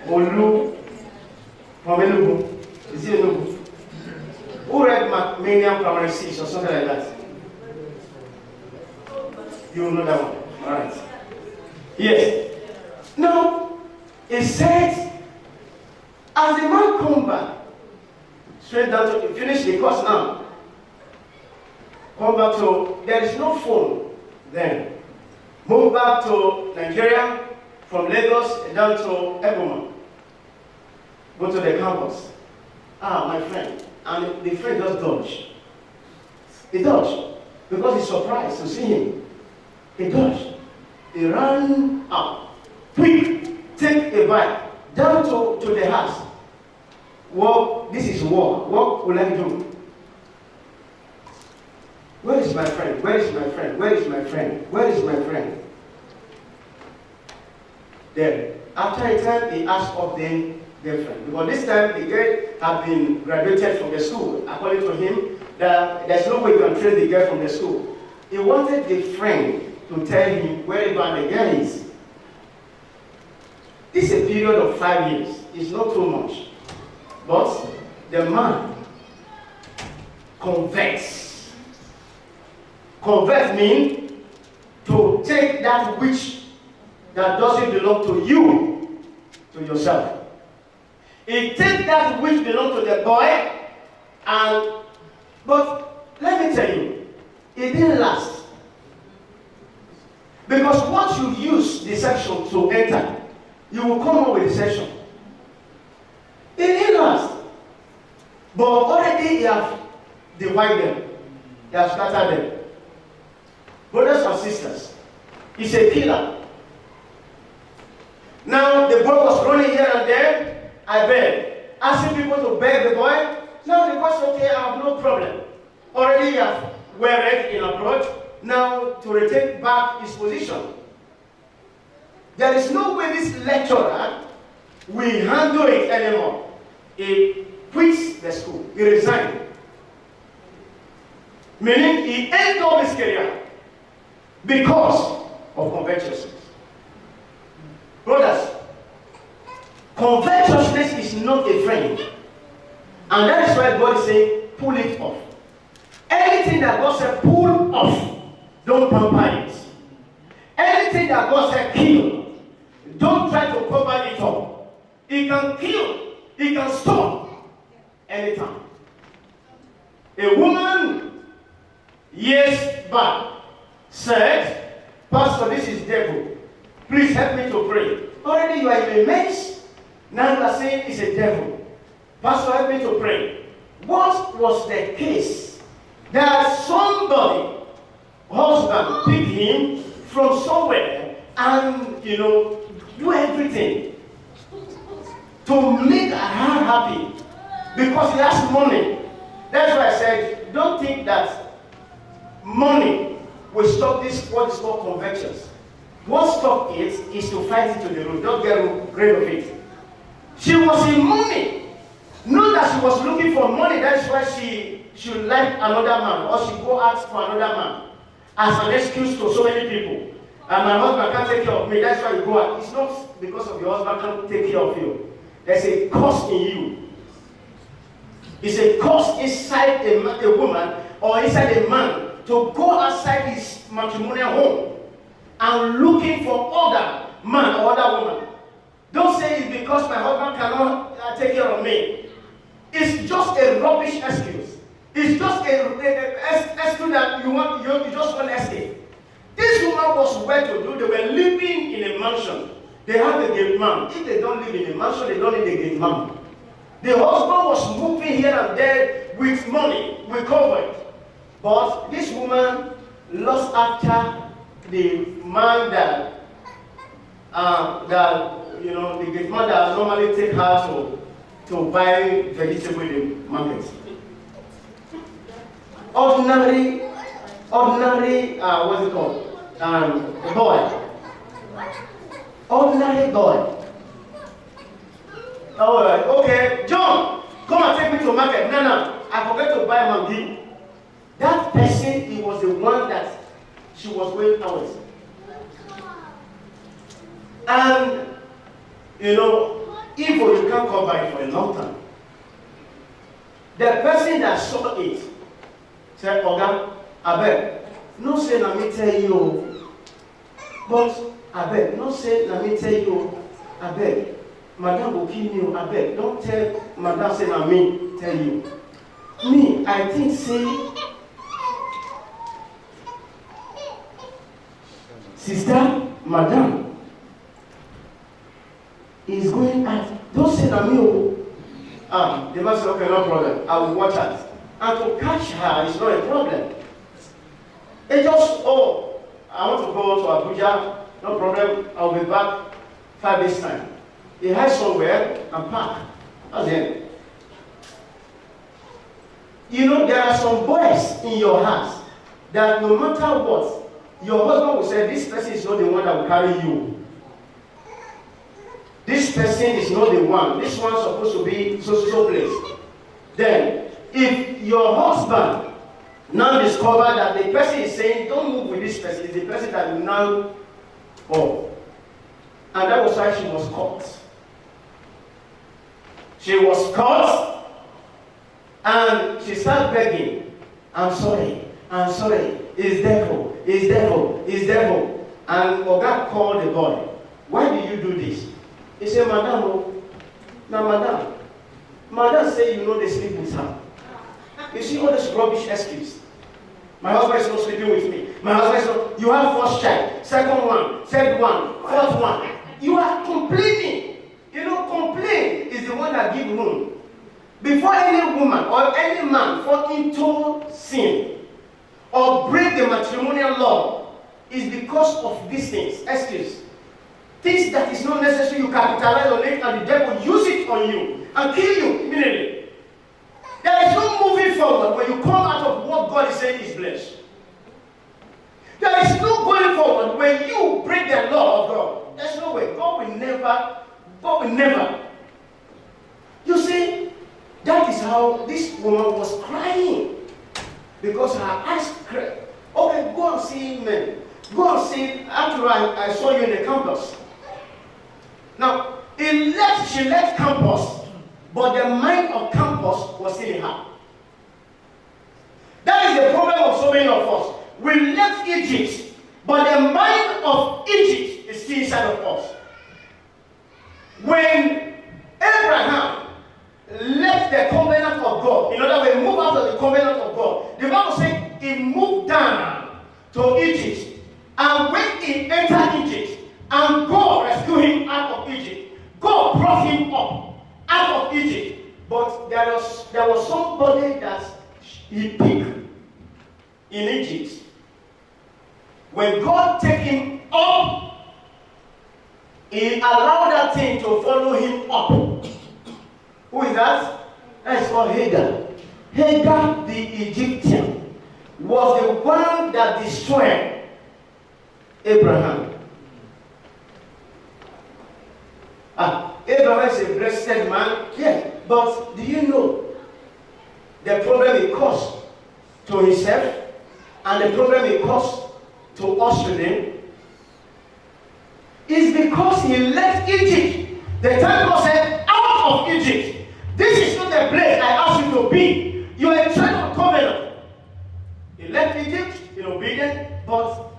Olu from Enugu. Is it Enugu? Who read Macmillan Primary 6 or something like that? You know that one. Alright. Yes. Now, it said, as the man come back, straight down to finish the course now. Come back to, there is no phone then. Move back to Nigeria, from Lagos down to Eboma. Go to the campus. Ah, my friend. And the friend just dodged. He dodged because he's surprised to see him. He dodged. He ran up. Quick, take a bike down to the house. Well, this is war. What will I do? Where is my friend? Where is my friend? Where is my friend? Where is my friend? Then, after a time, he asked of the girlfriend. Because this time, the girl had been graduated from the school. According to him, that there's no way you can trace the girl from the school. He wanted the friend to tell him wherever the girl is. This is a period of 5 years. It's not too much. But the man converts. Convert means to take that which that doesn't belong to you, to yourself. He take that which belongs to the boy, but let me tell you, it didn't last. Because once you use deception to enter, you will come up with deception. It didn't last. But already you have divided them. You have scattered them. Brothers and sisters, he's a killer. Now the boy was running here and there. I beg. Asking people to beg the boy. Now the boy said, okay, I have no problem. Already you have wearied in abroad. Now to retain back his position. There is no way this lecturer will handle it anymore. He quits the school. He resigned. Meaning he ended up his career because of covetousness. Brothers, covetousness is not a friend. And that is why God is saying, pull it off. Anything that God said, pull off, don't pamper it. Anything that God said, kill, don't try to cover it up. He can kill, he can stop anytime. A woman years back said, Pastor, this is devil. Please help me to pray. Already you are in a mess. Now you are saying it's a devil. Pastor, help me to pray. What was the case? That somebody, husband, picked him from somewhere and, do everything to make her happy because he has money. That's why I said, don't think that money will stop this, what is called conventions. What stops it is to fight it to the root. Don't get rid of it. She was in money. Not that she was looking for money. That's why she liked another man, or she go ask for another man as an excuse to so many people. And my husband can't take care of me. That's why you go out. It's not because of your husband can't take care of you. There's a cost in you. It's a cost inside a woman or inside a man to go outside his matrimonial home and looking for other man or other woman. Don't say it's because my husband cannot take care of me. It's just a rubbish excuse. It's just a excuse that you just want to escape. This woman was well-to-do. They were living in a mansion. They have a gate man. If they don't live in a mansion, they don't need a gate man. The husband was moving here and there with money, with coverage. But this woman lost after the man that the gate man that normally take her to buy vegetable in the market. Ordinary ordinary, what's it called? Boy. Ordinary boy. All right, okay, John, come and take me to market. No, I forgot to buy Maggi. That person, he was the one that she was going out with. And, evil, you can't cover it for a long time. The person that saw it said, Oga, I beg, no say na me tell you, but I beg, no say na me tell you, I beg, Madam will kill you, I beg, don't tell Madam say na me tell you. Me, I think say, Sister, Madam is going out. Don't say na me. The man said, okay, no problem. I will watch her. And to catch her is not a problem. It just, I want to go to Abuja. No problem. I'll be back 5 days time. He has somewhere and park. That's it. There are some boys in your house that no matter what, your husband will say, this person is not the one that will carry you. This person is not the one. This one is supposed to be so place. Then, if your husband now discover that the person is saying, don't move with this person, it's the person that will now go. And that was why she was caught. She was caught, and she started begging, I'm sorry, it's devil. And Oga called the boy, why do you do this? He said, Madam, Madam say they sleep with her. You see all this rubbish excuse. My husband is not sleeping with me. My husband is not, you have first child, second one, third one, fourth one. You are complaining. Complain is the one that gives room. Before any woman or any man fall into sin or break the matrimonial law, is because of these things. Excuse. Things that is not necessary, you capitalize on it, and the devil use it on you and kill you immediately. There is no moving forward when you come out of what God is saying is blessed. There is no going forward when you break the law of God. There's no way. God will never. You see, that is how this woman was crying. Because her eyes cried. Okay, go and see men. Go and see, after I saw you in the campus. Now, she left campus, but the mind of campus was still in her. That is the problem of so many of us. We left Egypt, but the mind of Egypt is still inside of us. When Abraham left the covenant of God, in other words, moved out of the covenant of God, the Bible says he moved down to Egypt. And when he entered Egypt, and God rescued him out of Egypt, God brought him up out of Egypt. But there was somebody that he picked in Egypt. When God took him up, he allowed that thing to follow him up. Who is that? That's called Hagar. Hagar the Egyptian was the one that destroyed Abraham. Abraham is a blessed man. Yes, but do you know the problem he caused to himself and the problem he caused to us today? Is because he left Egypt. The time God said, out of Egypt. This is not the place I asked you to be. You are a child of covenant. He left Egypt in obedience, but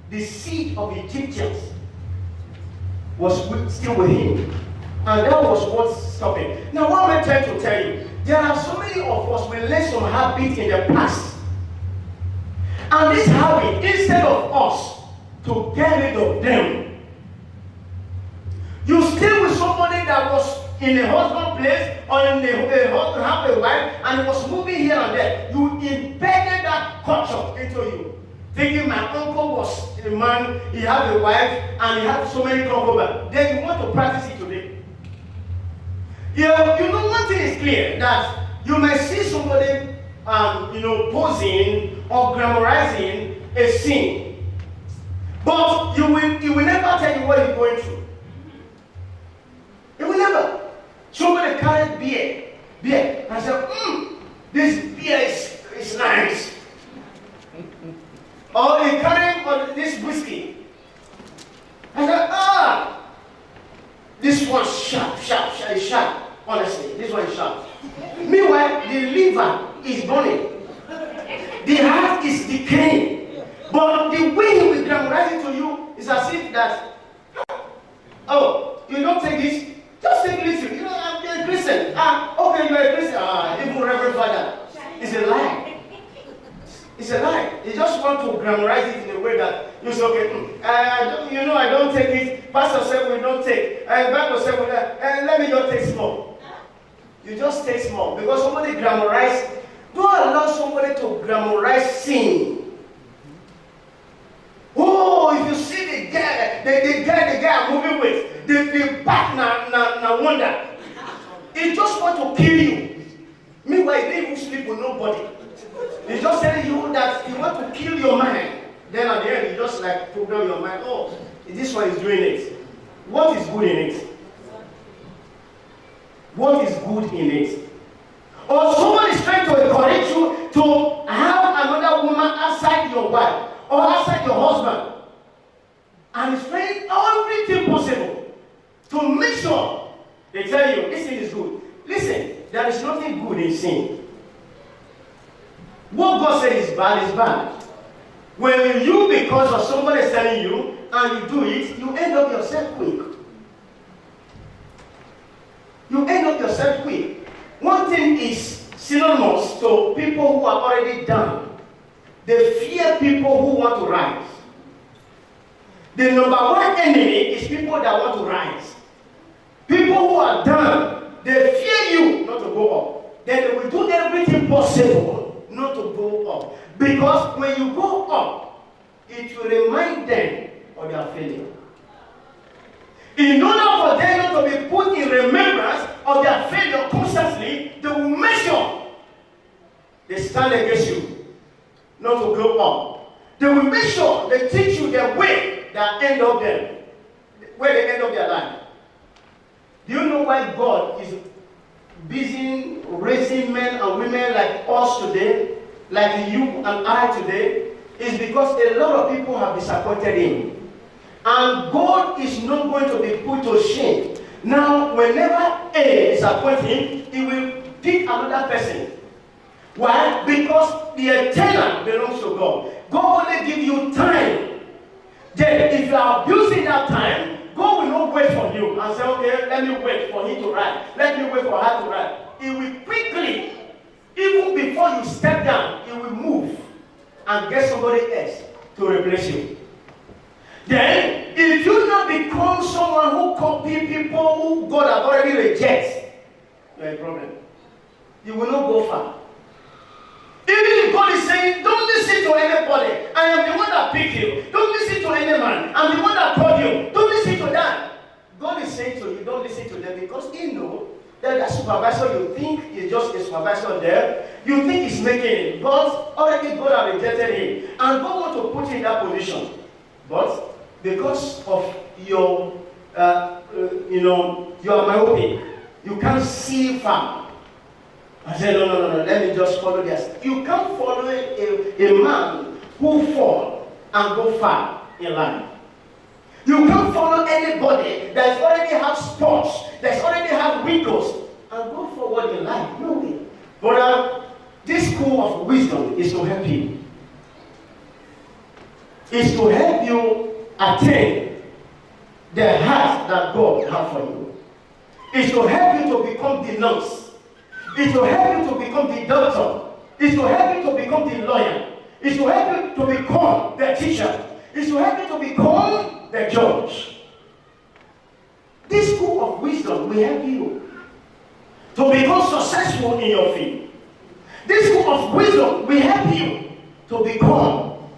the seed of Egyptians was still with him. And that was what stopped him. Now, what am I trying to tell you? There are so many of us who learned some habits in the past. And this habit, instead of us to get rid of them, you stay with somebody that was in a husband place or in a husband have a wife and was moving here and there. You embedded that culture into you. Thinking my uncle was a man, he had a wife, and he had so many concubines. Then you want to practice it today. You know one thing is clear, that you may see somebody posing or glamorizing a sin. But he will never tell you what he's going through. He will never. Somebody carried beer, and said, this beer is nice. Or he carried this whiskey. And said, this one's sharp, it's sharp. Honestly, this one is sharp. Meanwhile, the liver is burning. The heart is decaying. But the way he will glamorize it to you is as if that, you don't take this, just take little. I'm a Christian. Okay, you're a Christian. Even Reverend Father. It's a lie. It's a lie. You just want to glamorize it in a way that you say, okay, I don't take it. Pastor said we don't take. Bible said we don't. Let me just take small. You just take small. Because somebody glamorize. Don't allow somebody to glamorize sin. Oh, if you see the guy I'm moving with, the back na wonder. He just want to kill you. Meanwhile, he didn't even sleep with nobody. He's just telling you that he want to kill your mind. Then at the end, he just like program your mind. Oh, this one is doing it. What is good in it? What is good in it? Or someone is trying to encourage you to have another woman outside your wife or outside your husband. And he's trying everything possible to make sure they tell you this thing is good. Listen, there is nothing good in sin. What God said is bad. When you, because of somebody is telling you, and you do it, you end up yourself quick. You end up yourself quick. One thing is synonymous to people who are already done. They fear people who want to rise. The number one enemy is people that want to rise. People who are done, they fear you not to go up. Then they will do everything possible not to go up. Because when you go up, it will remind them of their failure. In order for them not to be put in remembrance of their failure constantly, they will make sure they stand against you not to go up. They will make sure they teach you the way that end of them, where they end of their life. Do you know why God is busy raising men and women like us today, like you and I today? It's because a lot of people have disappointed him. And God is not going to be put to shame. Now, whenever A disappoints him, he will pick another person. Why? Because the eternal belongs to God. God only gives you time. Then, if you are abusing that time, God will not wait for you and say, okay, let me wait for him to ride. Let me wait for her to ride. He will quickly, even before you step down, he will move and get somebody else to replace you. Then, if you not become someone who copy people who God has already rejected, you have a problem. You will not go far. Even if God is saying, don't listen to anybody. I am the one that picked you. Don't listen to any man. I'm the one that called you. Don't listen to that. God is saying to you, don't listen to them because he knows that supervisor you think is just a supervisor there. You think he's making it. But already God has rejected him. And God wants to put you in that position. But because of your, your myopia, you can't see far. I said, no, let me just follow this. You can't follow a man who fall and go far in life. You can't follow anybody that's already have spots, that's already have windows, and go forward in life. No way. But this school of wisdom is to help you. It's to help you attain the heart that God has for you. It's to help you to become the nurse. It's to help you to become the doctor. It's to help you to become the lawyer. It's to help you to become the teacher. It's to help you to become the judge. This school of wisdom will help you to become successful in your field. This school of wisdom will help you to become,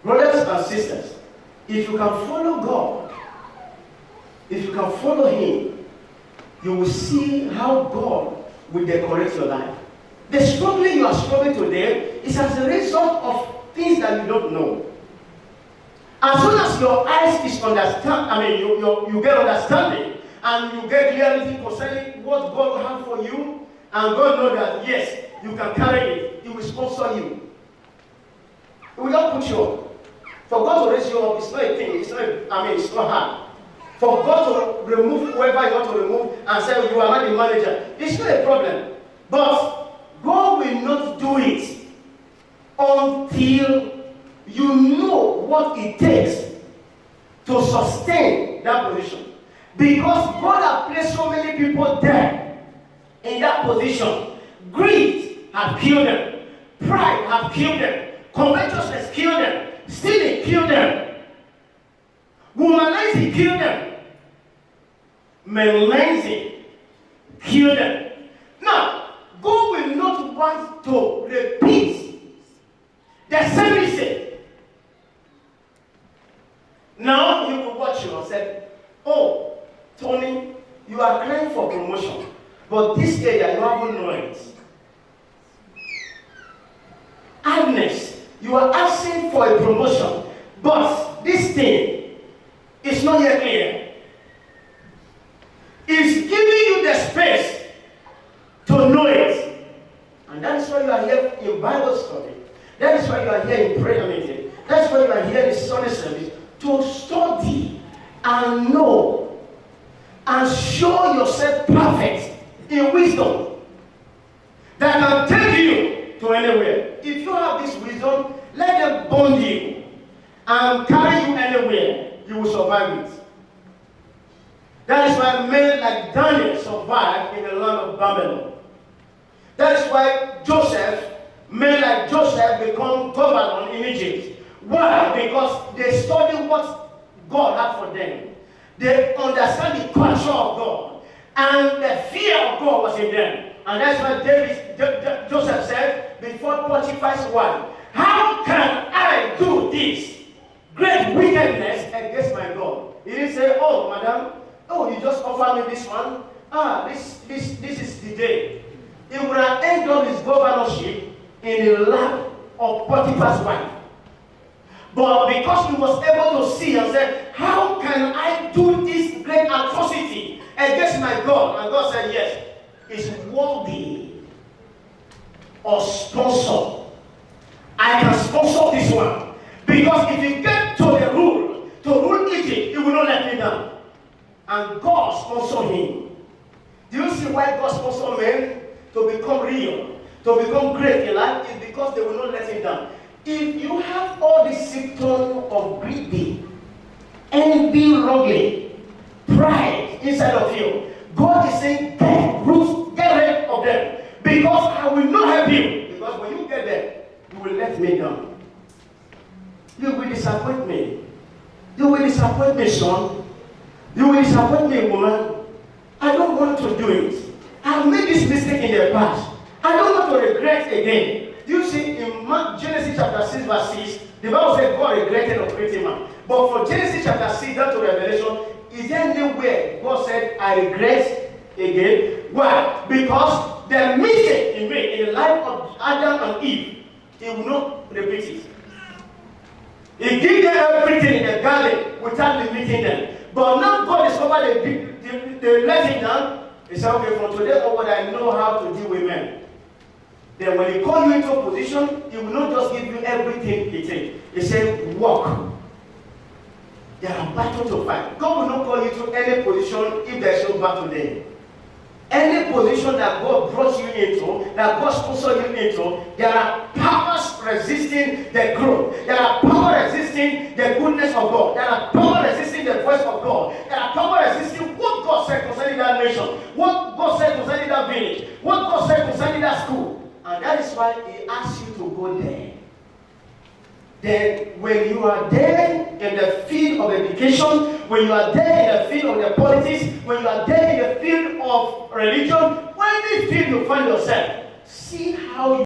brothers and sisters, if you can follow God, if you can follow him, you will see how God will decorate your life. The struggling you are struggling today is as a result of things that you don't know. As soon as your eyes is you get understanding and you get clarity concerning what God has for you, and God knows that yes, you can carry it. He will sponsor you. He will not put you up. For God to raise you up, it's not a thing. It's not hard. For God to remove whoever you want to remove and say you are not the manager, it's not a problem. But God will not do it until you know what it takes to sustain that position. Because God has placed so many people there in that position. Greed has killed them. Pride has killed them. Covetousness killed them. Stealing killed them. Womanizing killed them. Melazing killed them. Now, God will not want to repeat the same mistake. Now you will watch you and say, oh, Tony, you are crying for promotion, but this area you haven't known it. Agnes, you are asking for a promotion, but this thing is not yet clear. It's giving you the space to know it. And that is why you are here in Bible study. That is why you are here in prayer meeting. That's why you are here in Sunday service, to study and know and show yourself perfect in wisdom that can take you to anywhere. If you have this wisdom, let them bond you and carry you anywhere. You will survive it. That is why men like Daniel survived in the land of Babylon. That is why men like Joseph become governor in Egypt. Why? Because they study what God had for them. They understand the culture of God. And the fear of God was in them. And that's why Joseph said before Potiphar's wife, how can I do this great wickedness against my God? He didn't say, oh, madam, oh, you just offer me this one. This is the day. He would have ended up his governorship in the lap of Potiphar's wife. But because he was able to see and say, how can I do this great atrocity against my God? And God said, yes, it's worthy of sponsor. I can sponsor this one. Because if you get to rule Egypt, he will not let me down. And God sponsored him. Do you see why God sponsored men? To become real, to become great in life, is because they will not let him down. If you have all the symptoms of greedy, envy, wrongly, pride inside of you, God is saying, get rid of them. Because I will not help you. Because when you get there, you will let me down. You will disappoint me. You will disappoint me, son. You will disappoint me, woman. I don't want to do it. I've made this mistake in the past. I don't want to regret again. Do you see in Genesis chapter 6 verse 6, the Bible said God regretted of creating man. But for Genesis chapter 6 down to Revelation, is there anywhere God said, I regret again? Why? Because the mistake he made in the life of Adam and Eve, he will not repeat it. He gave them everything in the garden without limiting them. But now God discovered they let him down. He said, okay, from today onward, I know how to deal with men. Then when he call you into a position, he will not just give you everything he takes. He said, walk. There are battles to fight. God will not call you to any position if there is no battle there. Any position that God brought you into, that God sponsored you into, there are powers resisting the growth. There are powers resisting the goodness of God. There are powers resisting the voice of God. There are powers resisting what God said concerning that nation, what God said concerning that village, what God said concerning that school. And that is why He asks you to go there. Then when you are there in the field of education, when you are there in the field of the politics, when you are there in the field of religion, whatever field you find yourself, see how you